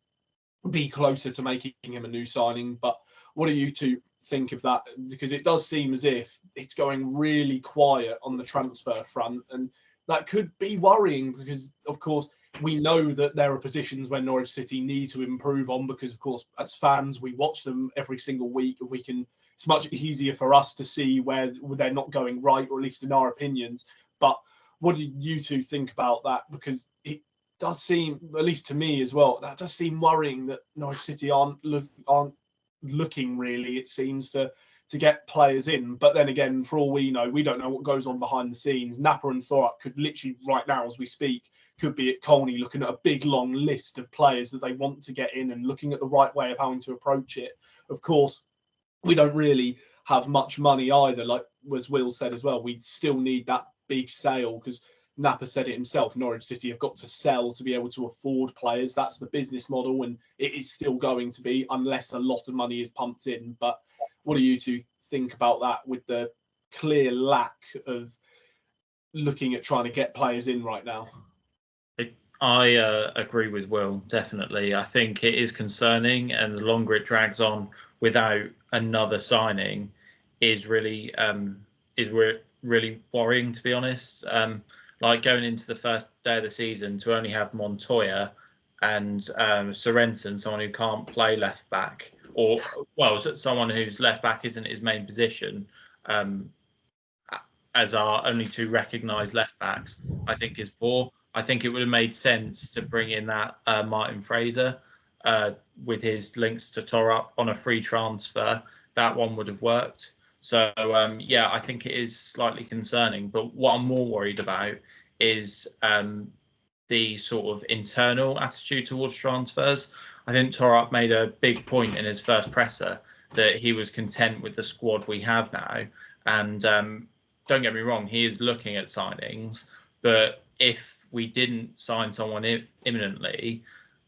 be closer to making him a new signing. But what do you two think of that? Because it does seem as if it's going really quiet on the transfer front, and that could be worrying because, of course, we know that there are positions where Norwich City need to improve on because, of course, as fans, we watch them every single week and it's much easier for us to see where they're not going right, or at least in our opinions. But what do you two think about that? Because it does seem, at least to me as well, that does seem worrying that Norwich City aren't looking really, it seems, to get players in. But then again, for all we know, we don't know what goes on behind the scenes. Napper and Thorup could literally right now, as we speak, could be at Colney looking at a big long list of players that they want to get in and looking at the right way of how to approach it. Of course, we don't really have much money either. Like as Will said as well, we still need that big sale because Napa said it himself. Norwich City have got to sell to be able to afford players. That's the business model, and it is still going to be unless a lot of money is pumped in. But what do you two think about that with the clear lack of looking at trying to get players in right now? I agree with Will, definitely. I think it is concerning, and the longer it drags on without another signing is really really worrying, to be honest. Like going into the first day of the season to only have Montoya and Sorensen, someone who can't play left back, or well, someone whose left back isn't his main position, as our only two recognised left backs, I think is poor. I think it would have made sense to bring in that Martin Fraser with his links to Torup on a free transfer. That one would have worked. So, yeah, I think it is slightly concerning. But what I'm more worried about is the sort of internal attitude towards transfers. I think Torup made a big point in his first presser that he was content with the squad we have now. And don't get me wrong, he is looking at signings. But if we didn't sign someone imminently,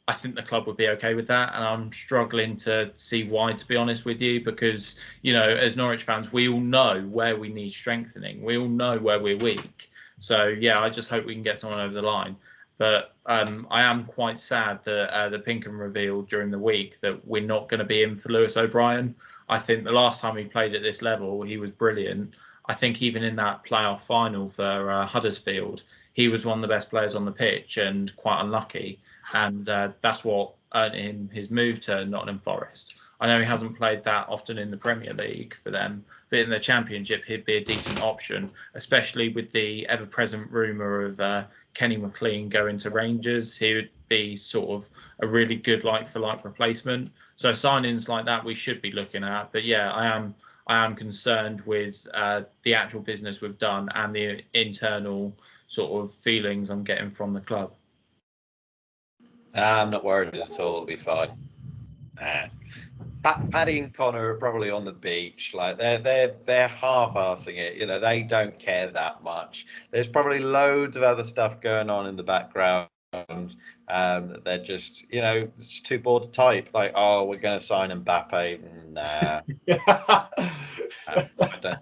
I think the club would be okay with that. And I'm struggling to see why, to be honest with you, because, you know, as Norwich fans, we all know where we need strengthening. We all know where we're weak. So, yeah, I just hope we can get someone over the line. But I am quite sad that the Pinkham revealed during the week that we're not going to be in for Lewis O'Brien. I think the last time he played at this level, he was brilliant. I think even in that playoff final for Huddersfield, he was one of the best players on the pitch and quite unlucky. And that's what earned him his move to Nottingham Forest. I know he hasn't played that often in the Premier League for them, but in the Championship, he'd be a decent option, especially with the ever-present rumour of Kenny McLean going to Rangers. He would be sort of a really good like-for-like replacement. So signings like that we should be looking at. But yeah, I am concerned with the actual business we've done and the internal sort of feelings I'm getting from the club. I'm not worried at all. It'll be fine. Paddy and Connor are probably on the beach. Like they're half-arsing it. You know, they don't care that much. There's probably loads of other stuff going on in the background. They're just, you know, just too bored to type. Like, oh, we're going to sign Mbappe. Nah. I don't.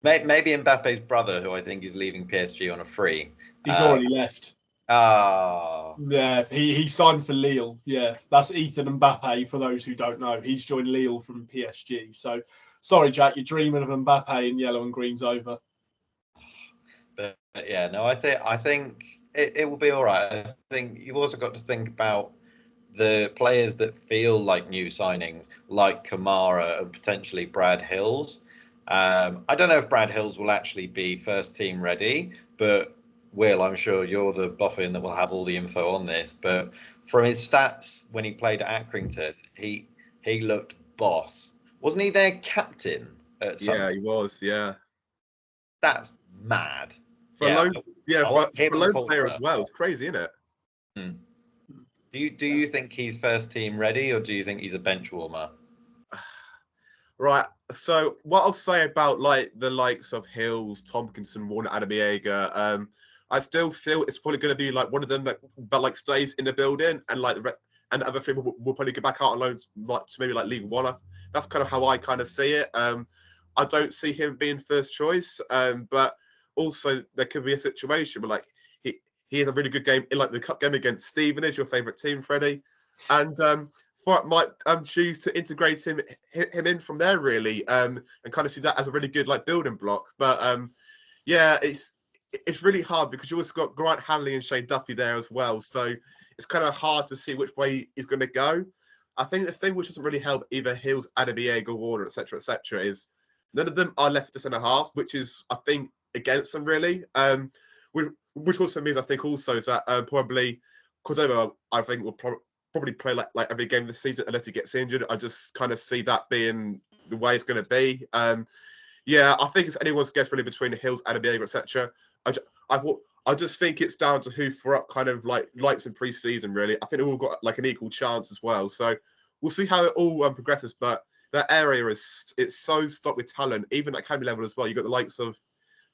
Maybe Mbappe's brother, who I think is leaving PSG on a free. He's already left. Oh. Yeah, he signed for Lille. Yeah, that's Ethan Mbappe, for those who don't know. He's joined Lille from PSG. So, sorry, Jack, you're dreaming of Mbappe in yellow and green's over. But yeah, no, I think it will be all right. I think you've also got to think about the players that feel like new signings, like Kamara and potentially Brad Hills. I don't know if Brad Hills will actually be first team ready, but Will, I'm sure you're the boffin that will have all the info on this. But from his stats when he played at Accrington, he looked boss. Wasn't he their captain at some Yeah, he was, yeah. That's mad. For a loan player as well. It's crazy, isn't it? Hmm. Do you think he's first team ready, or do you think he's a bench warmer? Right. So what I'll say about like the likes of Hills, Tompkinson, Warner, Adamiega, I still feel it's probably going to be like one of them that like stays in the building, and like and the other three will probably go back out on loans, like to maybe like League One. That's kind of how I kind of see it. I don't see him being first choice, but also there could be a situation where like he has a really good game in like the cup game against Stevenage, your favourite team, Freddie, and might choose to integrate him in from there really, and kind of see that as a really good like building block. But yeah, it's really hard because you also got Grant Hanley and Shane Duffy there as well, so it's kind of hard to see which way he's going to go. I think the thing which doesn't really help either Hills, Adamiega, Warner, etc., is none of them are left at centre half, which is I think against them really. Which also means I think also is that probably Cordoba I think will probably play like every game this season unless he gets injured. I just kind of see that being the way it's going to be. Yeah, I think it's anyone's guess really between the Hills, Adamiega, etc. I just think it's down to who for up kind of like likes in pre-season. Really, I think they've all got like an equal chance as well. So we'll see how it all progresses. But that area it's so stocked with talent, even at academy level as well. You got the likes of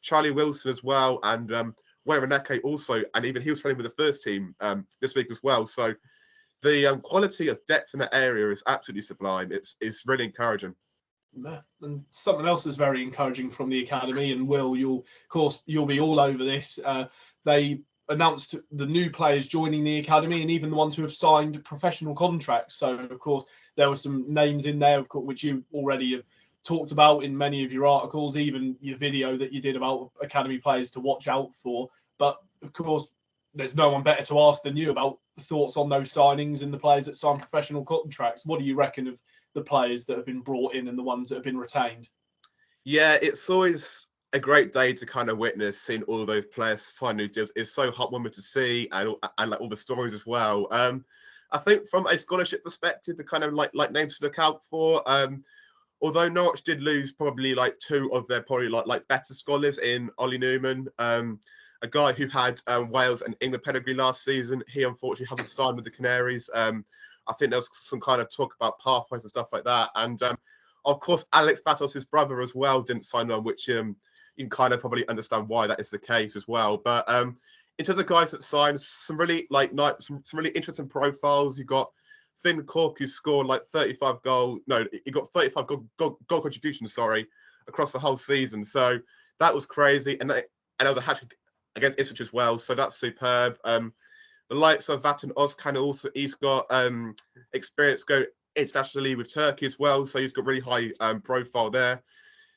Charlie Wilson as well, and Wareneke also, and even he was training with the first team this week as well. So the quality of depth in that area is absolutely sublime. It's really encouraging. And something else that's very encouraging from the academy, and Will, you'll be all over this. They announced the new players joining the academy, and even the ones who have signed professional contracts. So, of course, there were some names in there, which you already have talked about in many of your articles, even your video that you did about academy players to watch out for. But of course, there's no one better to ask than you about thoughts on those signings and the players that signed professional contracts. What do you reckon of the players that have been brought in and the ones that have been retained? Yeah, it's always a great day to kind of witness seeing all of those players sign new deals. It's so heartwarming to see, and like all the stories as well. I think from a scholarship perspective, the kind of like names to look out for. Although Norwich did lose probably like two of their probably like better scholars in Ollie Newman, a guy who had Wales and England pedigree last season. He unfortunately hasn't signed with the Canaries. I think there was some kind of talk about pathways and stuff like that. And of course, Alex Batos, his brother as well, didn't sign on, which you can kind of probably understand why that is the case as well. But in terms of guys that signed, some really some really interesting profiles. You got Finn Cork, who scored like 35 goals. No, he got 35 goal contributions, across the whole season. So that was crazy. And there was a hat-trick against Ipswich as well. So that's superb. The likes of Vatan Ozkan also, he's got experience going internationally with Turkey as well. So he's got really high profile there.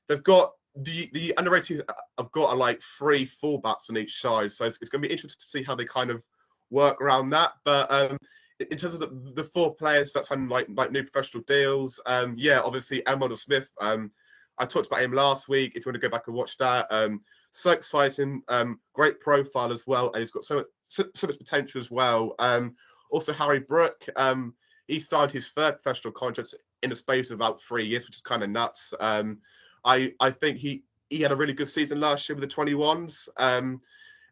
They've got the under-18s have got like 3 fullbacks on each side. So it's going to be interesting to see how they kind of work around that. But in terms of the 4 players that's on like new professional deals, obviously Elmond Smith. I talked about him last week. If you want to go back and watch that, so exciting, great profile as well, and he's got so much potential as well. Also Harry Brook, he signed his 3rd professional contract in the space of about 3 years, which is kind of nuts. I think he had a really good season last year with the 21s.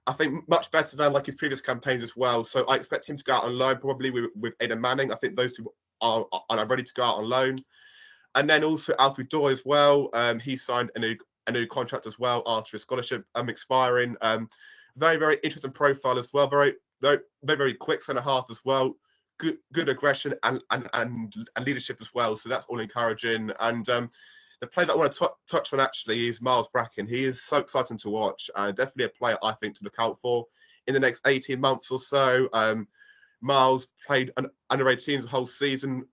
I think much better than like his previous campaigns as well. So I expect him to go out on loan probably with Aidan Manning. I think those two are ready to go out on loan. And then also Alfie Dorr as well. He signed a new contract as well after his scholarship expiring. Very, very interesting profile as well. Very, very, very quick centre half as well. Good aggression and leadership as well. So that's all encouraging. And the player that I want to touch on actually is Miles Bracken. He is so exciting to watch. Definitely a player I think to look out for in the next 18 months or so. Miles played under 18s the whole season.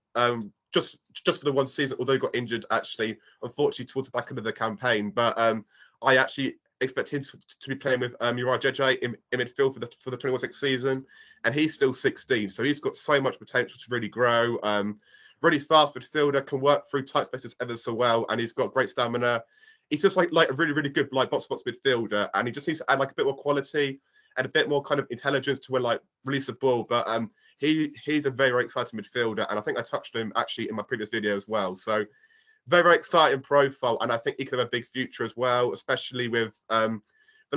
Just for the one season, although he got injured actually, unfortunately towards the back end of the campaign. But I actually expect him to be playing with Uriah Jeje in midfield for the 21-6 season, and he's still 16, so he's got so much potential to really grow. Really fast midfielder, can work through tight spaces ever so well, and he's got great stamina. He's just like a really, really good like box-to-box midfielder, and he just needs to add like a bit more quality and a bit more kind of intelligence to when like release the ball. But he's a very, very exciting midfielder, and I think I touched on him actually in my previous video as well. So very, very exciting profile, and I think he could have a big future as well, especially with the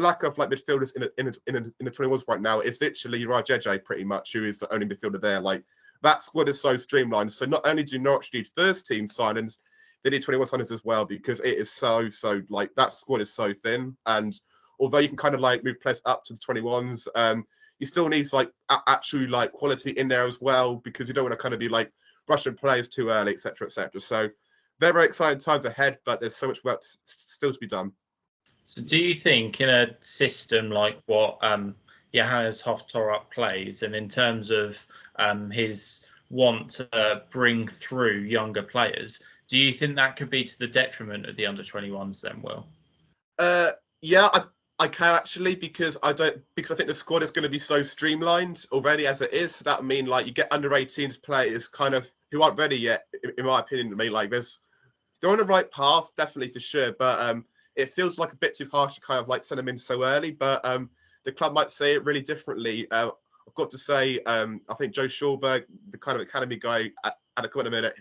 lack of like midfielders in the 21s right now. It's literally Uriah Jeje pretty much who is the only midfielder there. Like that squad is so streamlined. So not only do Norwich need first team signings, they need 21 signings as well, because it is so like that squad is so thin. And although you can kind of like move players up to the 21s, you still need like actually like quality in there as well, because you don't want to kind of be like rushing players too early, etc., etc. So very, very exciting times ahead, but there's so much work still to be done. So do you think in a system like what Johannes Hoftorp plays, and in terms of his want to bring through younger players, do you think that could be to the detriment of the under-21s then, Will? Yeah, I can actually, because I think the squad is going to be so streamlined already as it is. So that would mean like you get under-18s players kind of who aren't ready yet, in my opinion. To me, like they're on the right path, definitely for sure, but it feels like a bit too harsh to kind of like send them in so early. But the club might say it really differently. I've got to say, I think Joe Schulberg, the kind of academy guy at a couple of minute,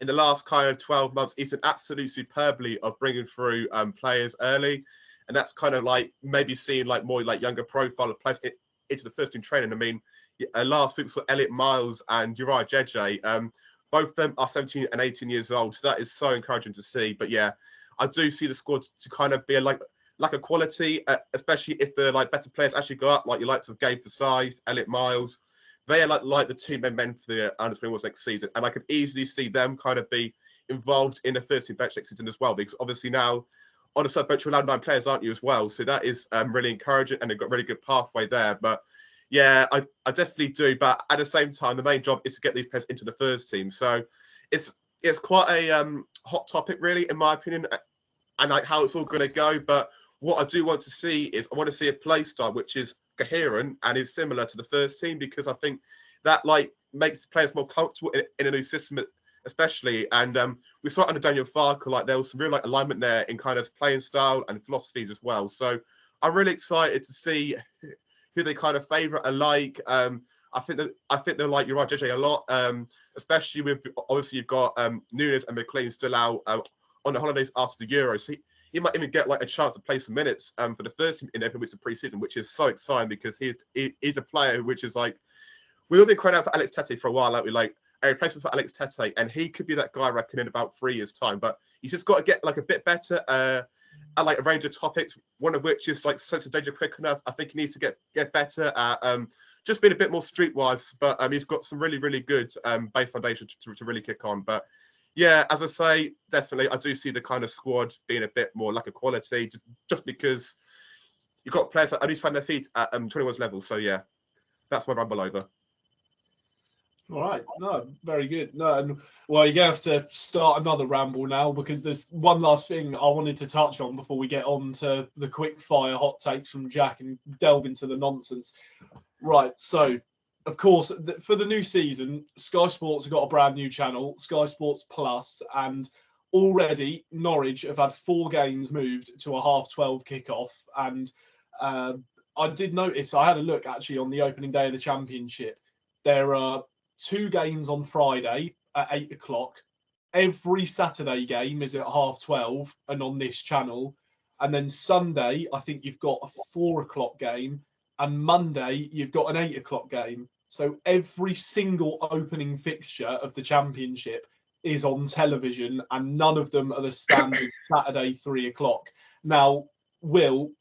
in the last kind of 12 months, he's done absolutely superbly of bringing through players early. and that's kind of like maybe seeing like more like younger profile of players into the first team training. I mean, last week we saw Elliot Miles and Uriah Jeje. Both of them are 17 and 18 years old, so that is so encouraging to see. But yeah, I do see the squad to kind of be like a quality, especially if the like better players actually go up, like your likes of Gabe Forsyth, Elliot Miles. They are like the two main men for the under-21s next season, and I could easily see them kind of be involved in the first team bench next season as well, because obviously now on the sub bench you're allowed 9 players, aren't you, as well? So that is really encouraging, and they've got a really good pathway there. But yeah, I definitely do. But at the same time, the main job is to get these players into the first team. So it's quite a hot topic, really, in my opinion, and like how it's all going to go. But what I do want to see is I want to see a play style which is coherent and is similar to the first team, because I think that like makes players more comfortable in a new system, especially. And we saw it under Daniel Farker, like there was some real like alignment there in kind of playing style and philosophies as well. So I'm really excited to see who they kind of favourite and like. I think they'll like Uriah Jeje a lot, especially with obviously you've got Nunes and McLean still out on the holidays after the Euros. So he might even get like a chance to play some minutes for the first team in every week of pre-season, which is so exciting, because he's a player which is like, we've all been crying out for Alex Tete for a while, like we like a replacement for Alex Tete, and he could be that guy, I reckon, in about 3 years' time. But he's just got to get like a bit better at like a range of topics, one of which is like sense of danger quick enough. I think he needs to get better at just being a bit more streetwise, but he's got some really, really good base foundation to really kick on. But yeah, as I say, definitely, I do see the kind of squad being a bit more like a quality, just because you've got players that only find their feet at 21's level. So yeah, that's my ramble over. All right. No, very good. No, and well, you're going to have to start another ramble now, because there's one last thing I wanted to touch on before we get on to the quick fire hot takes from Jack and delve into the nonsense. Right. So, of course, for the new season, Sky Sports have got a brand new channel, Sky Sports Plus, and already Norwich have had 4 games moved to a 12:30 kickoff. And I did notice, I had a look actually on the opening day of the Championship. There are 2 games on Friday at 8 o'clock. Every Saturday game is at 12:30 and on this channel. And then Sunday, I think you've got a 4 o'clock game. And Monday, you've got an 8 o'clock game. So every single opening fixture of the Championship is on television, and none of them are the standard Saturday 3 o'clock. Now, Will,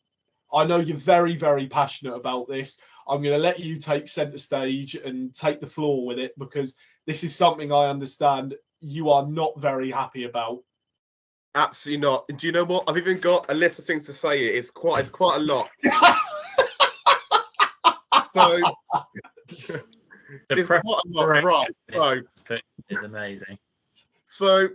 I know you're very, very passionate about this. I'm going to let you take centre stage and take the floor with it, because this is something I understand you are not very happy about. Absolutely not. And do you know what? I've even got a list of things to say here. It's quite a lot. So it's quite a lot, right? So it's amazing. So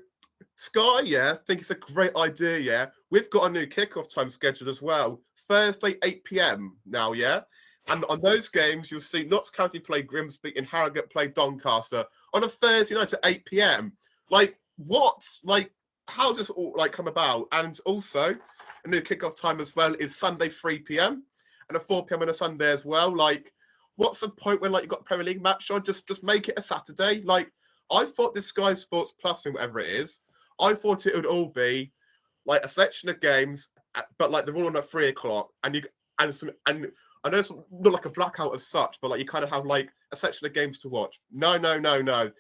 Sky, yeah, think it's a great idea. Yeah, we've got a new kickoff time scheduled as well. Thursday, 8 p.m. now, yeah. And on those games, you'll see Notts County play Grimsby and Harrogate play Doncaster on a Thursday night at 8 p.m. Like, what? Like, how does this all like come about? And also, a new kickoff time as well is Sunday 3 p.m. and a 4 p.m. on a Sunday as well. Like, what's the point when like you've got a Premier League match on? Just make it a Saturday. Like, I thought this Sky Sports Plus thing, whatever it is, I thought it would all be like a selection of games, but like they're all on at 3 o'clock, and I know it's not like a blackout as such, but like you kind of have like a section of games to watch. No. 12:30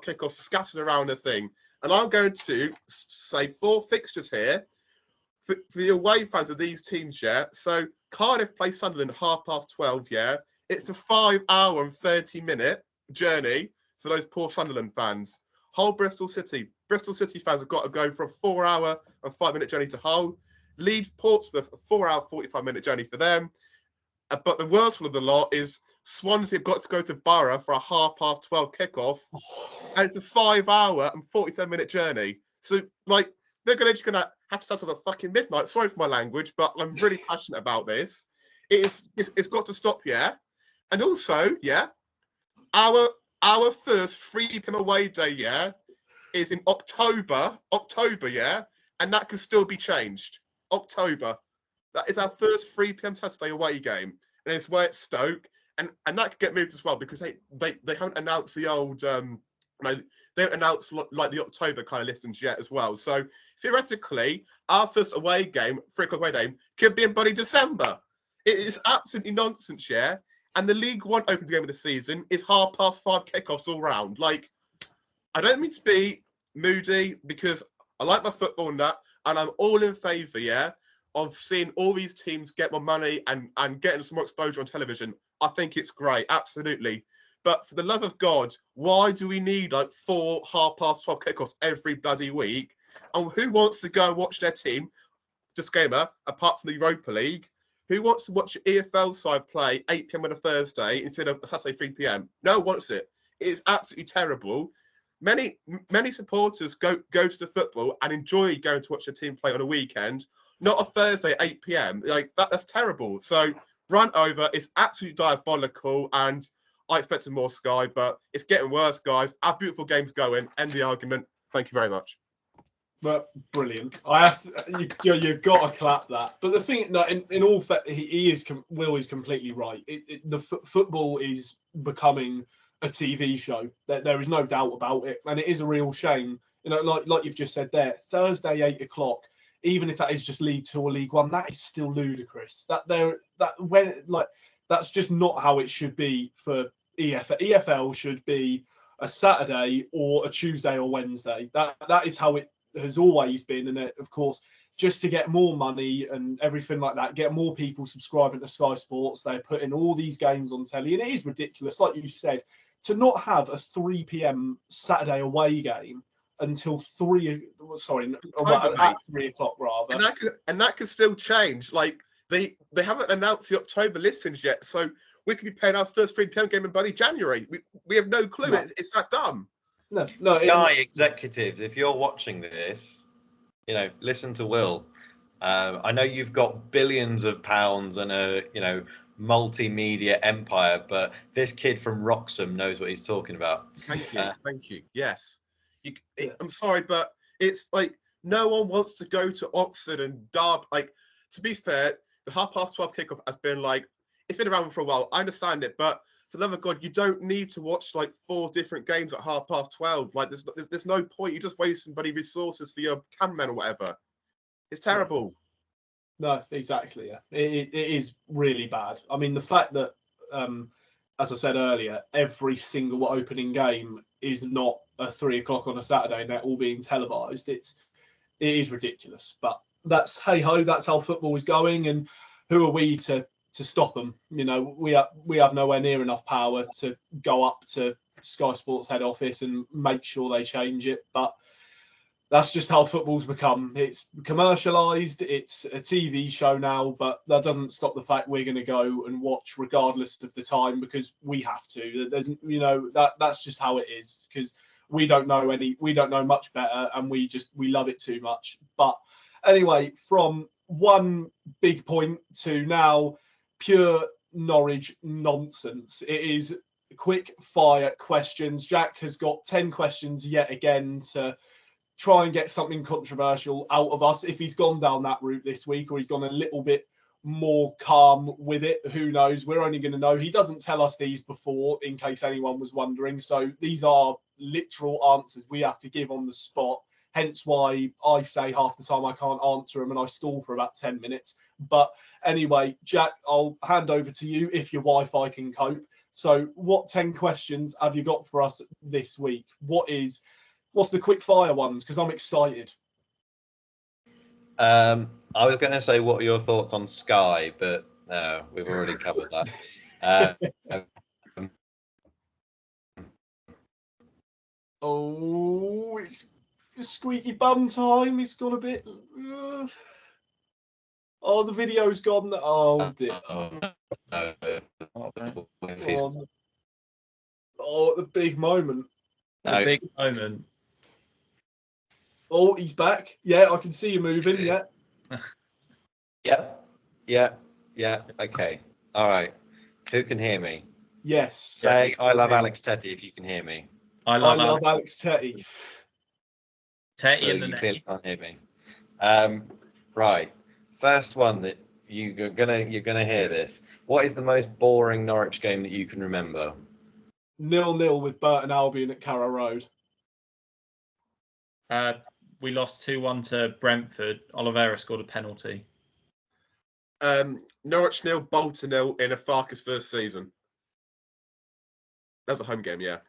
kickoff scattered around the thing. And I'm going to say 4 fixtures here for the away fans of these teams, yeah. So Cardiff play Sunderland at 12:30, yeah. It's a 5-hour and 30-minute journey for those poor Sunderland fans. Hull, Bristol City. Bristol City fans have got to go for a 4-hour and 5-minute journey to Hull. Leeds, Portsmouth, a 4-hour, 45-minute journey for them. But the worst one of the lot is Swansea have got to go to Borough for a 12:30 kickoff, and it's a 5-hour and 47-minute journey. So, like, they're just going to have to start at fucking midnight. Sorry for my language, but I'm really passionate about this. It's got to stop, yeah. And also, yeah, our first 3 p.m. away day, yeah, is in October, yeah, and that can still be changed. October. That is our first 3 p.m. Saturday away game, and it's where it's Stoke, and that could get moved as well, because they haven't announced the old No, they don't announce like the October kind of listings yet as well. So theoretically, our first away game, 3 o'clock away game, could be in bloody December. It is absolutely nonsense, yeah. And the League One opening game of the season is 5:30 kickoffs all round. Like, I don't mean to be moody because I like my football and that, and I'm all in favour, yeah, of seeing all these teams get more money and getting some more exposure on television. I think it's great, absolutely. But for the love of God, why do we need like 4 12:30 kickoffs every bloody week? And who wants to go and watch their team? Disclaimer, apart from the Europa League, who wants to watch the EFL side play 8 p.m. on a Thursday instead of a Saturday 3 p.m? No one wants it. It is absolutely terrible. Many supporters go to the football and enjoy going to watch their team play on a weekend, not a Thursday 8 p.m. Like that's terrible. So run over. It's absolutely diabolical, and I expected more Sky, but it's getting worse, guys. Our beautiful game's going. End the argument. Thank you very much. But brilliant. I have to. You've got to clap that. But the thing, no, in all fact, Will is completely right. Football is becoming a TV show. There is no doubt about it, and it is a real shame. You know, like you've just said there, Thursday 8 o'clock. Even if that is just League 2 or League 1, that is still ludicrous. That's just not how it should be for EFL. EFL should be a Saturday or a Tuesday or Wednesday. That is how it has always been. And of course, just to get more money and everything like that, get more people subscribing to Sky Sports, they're putting all these games on telly. And it is ridiculous, like you said, to not have a 3 p.m. Saturday away game until at 3 o'clock rather. And that could still change. Like they haven't announced the October listings yet, so we could be playing our first 3 p.m. game in bloody January. We have no clue. No. It's that dumb. No. Sky executives, if you're watching this, listen to Will. I know you've got billions of pounds and a multimedia empire, but this kid from Wroxham knows what he's talking about. Thank you. Yes. I'm sorry, but it's like no one wants to go to Oxford and Derby. Like, to be fair, the 12:30 kickoff has been like, it's been around for a while. I understand it, but for the love of God, you don't need to watch like 4 different games at 12:30. Like, there's no point. You're just wasting bloody resources for your cameramen or whatever. It's terrible. No, exactly. Yeah, it is really bad. I mean, the fact that, as I said earlier, every single opening game is not a 3 o'clock on a Saturday and they're all being televised. It is ridiculous. But that's hey ho. That's how football is going, and who are we to stop them? We have nowhere near enough power to go up to Sky Sports head office and make sure they change it. But that's just how football's become. It's commercialised. It's a TV show now, but that doesn't stop the fact we're going to go and watch regardless of the time because we have to. There's, that's just how it is because we don't know much better, and we love it too much. But anyway, from one big point to now pure Norwich nonsense. It is quick fire questions. Jack has got 10 questions yet again to try and get something controversial out of us. If he's gone down that route this week or he's gone a little bit more calm with it, who knows? We're only going to know. He doesn't tell us these before, in case anyone was wondering. So these are literal answers we have to give on the spot. Hence why I say half the time I can't answer them and I stall for about 10 minutes. But anyway, Jack, I'll hand over to you if your Wi-Fi can cope. So what 10 questions have you got for us this week? What's the quick fire ones? Because I'm excited. I was going to say, what are your thoughts on Sky? But no, we've already covered that. It's squeaky bum time. It's gone a bit. Oh, the video's gone. Oh dear. The big moment. The big moment. Oh, he's back. Yeah, I can see you moving. Yeah. Yeah. Okay. All right. Who can hear me? Yes. Say, I love Alex Tetty if you can hear me. I love Alex Tetty. Tetty in the you net. clearly can't hear me. Right. First one that you're gonna hear this. What is the most boring Norwich game that you can remember? 0-0 with Burton Albion at Carrow Road. We lost 2-1 to Brentford. Oliveira scored a penalty. Norwich 0, Bolton 0 in a Farkas first season. That was a home game, yeah.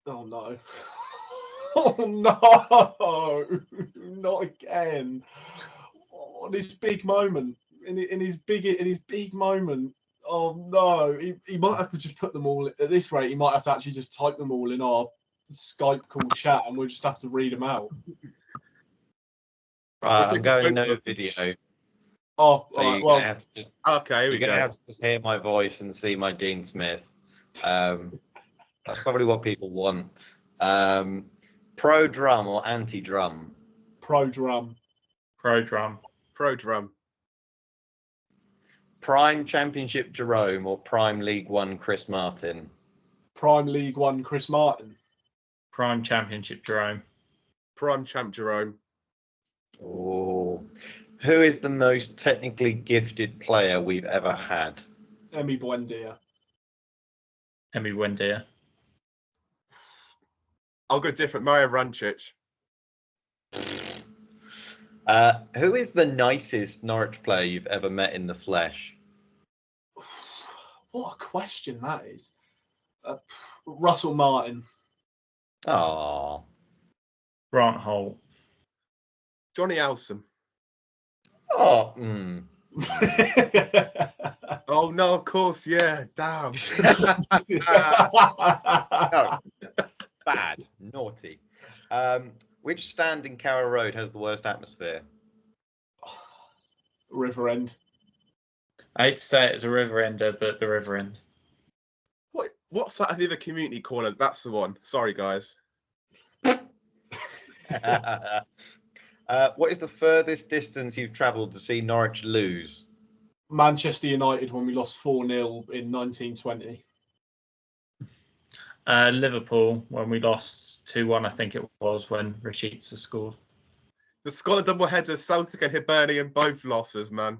Oh no. Oh no. Not again. Oh, this big moment. In his big moment. Oh no. He might have to just put them all at this rate, he might have to actually just type them all in our Skype call chat and we'll just have to read them out. Right, I'm going no video. Oh, So right, you're well, gonna have to just Okay, here we you're gonna go. have to just hear my voice and see my Dean Smith. That's probably what people want. Pro drum or anti drum? pro drum. Pro drum. Pro drum. Prime Championship Jerome or Prime League One Chris Martin? Prime League One Chris Martin. Prime Championship Jerome. Prime champ Jerome. Oh, who is the most technically gifted player we've ever had? Emi Buendia. Emi Buendia. I'll go different. Mario Vrancic. Who is the nicest Norwich player you've ever met in the flesh? What a question that is. Russell Martin. Oh, Grant Holt. Johnny Alson. oh, Oh no, of course, yeah. Damn. no. Bad, naughty. Which stand in Carrow Road has the worst atmosphere? River End. I hate to say it's a river ender, but the river end. What's that other community corner? That's the one. Sorry, guys. What is the furthest distance you've travelled to see Norwich lose? Manchester United when we lost 4-0 in 1920. Liverpool when we lost 2-1, I think it was, when Rashica scored. The Scotland double header, Celtic and Hibernian, both losses, man.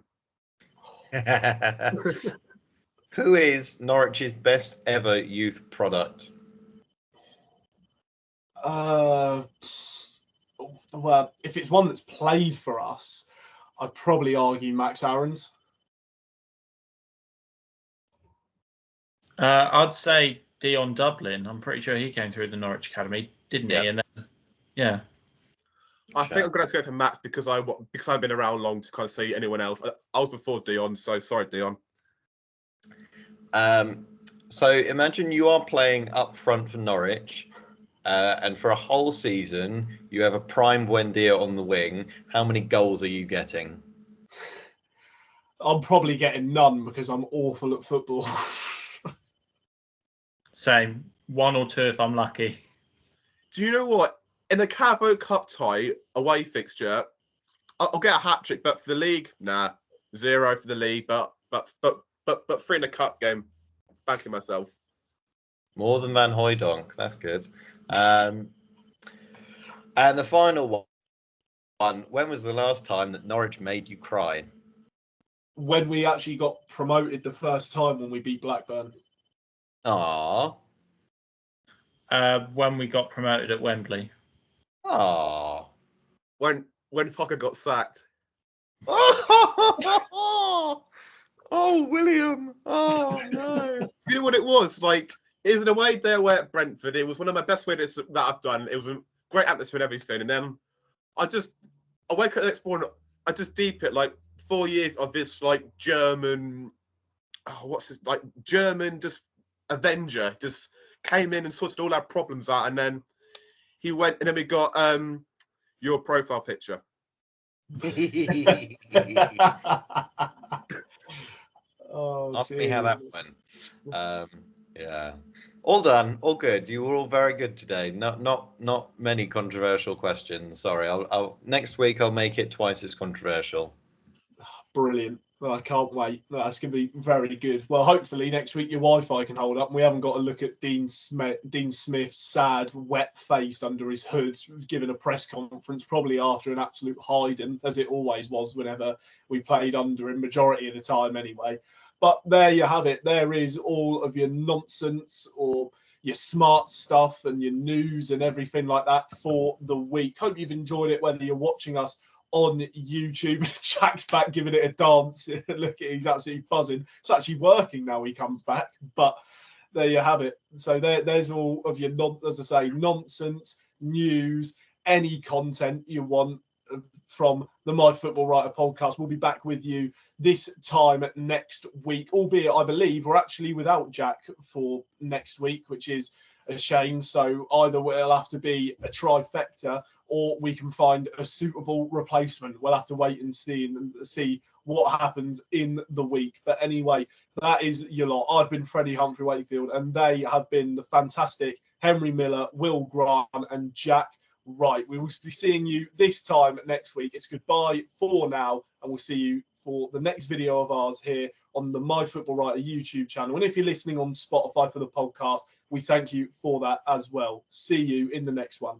Who is Norwich's best ever youth product? Well, if it's one that's played for us, I'd probably argue Max Aarons. I'd say Dion Dublin. I'm pretty sure he came through the Norwich Academy, didn't he? And then, yeah. I think I'm going to have to go for Max because I've been around long to kind of see anyone else. I was before Dion, so sorry, Dion. So imagine you are playing up front for Norwich, and for a whole season you have a prime Buendia on the wing. How many goals are you getting? I'm probably getting none because I'm awful at football. Same. 1 or 2 if I'm lucky. Do you know what? In the Carabao Cup tie away fixture, I'll get a hat trick, but for the league, nah, 0 for the league. But 3 in a cup game, backing myself. More than Van Hooijdonk. That's good. And the final one. When was the last time that Norwich made you cry? When we actually got promoted the first time when we beat Blackburn. Aww. When we got promoted at Wembley. Aww. When Fokker got sacked. Oh, William. Oh, no. You know what it was? Like, it was an away day away at Brentford. It was one of my best weddings that I've done. It was a great atmosphere and everything. And then I wake up the next morning, I just deep it like 4 years of this like German, German just Avenger just came in and sorted all our problems out. And then he went, and then we got your profile picture. Ask me how that went. Yeah, all done, all good. You were all very good today. Not many controversial questions. Sorry. I'll next week I'll make it twice as controversial. Brilliant. Well, I can't wait. That's going to be very good. Well, hopefully next week your Wi-Fi can hold up and we haven't got to look at Dean Smith's sad, wet face under his hood giving a press conference, probably after an absolute hiding, as it always was whenever we played under him, majority of the time anyway. But there you have it. There is all of your nonsense or your smart stuff and your news and everything like that for the week. Hope you've enjoyed it, whether you're watching us on YouTube. Jack's back giving it a dance. Look, he's absolutely buzzing. It's actually working now he comes back. But there you have it. So there's all of your, as I say, nonsense, news, any content you want from the My Football Writer podcast. We'll be back with you this time next week, albeit I believe we're actually without Jack for next week, which is a shame. So either it'll have to be a trifecta or we can find a suitable replacement. We'll have to wait and see what happens in the week. But anyway, that is your lot. I've been Freddie Humphrey Wakefield, and they have been the fantastic Henry Miller, Will Grant, and Jack Wright. We will be seeing you this time next week. It's goodbye for now, and we'll see you for the next video of ours here on the My Football Writer YouTube channel. And if you're listening on Spotify for the podcast, we thank you for that as well. See you in the next one.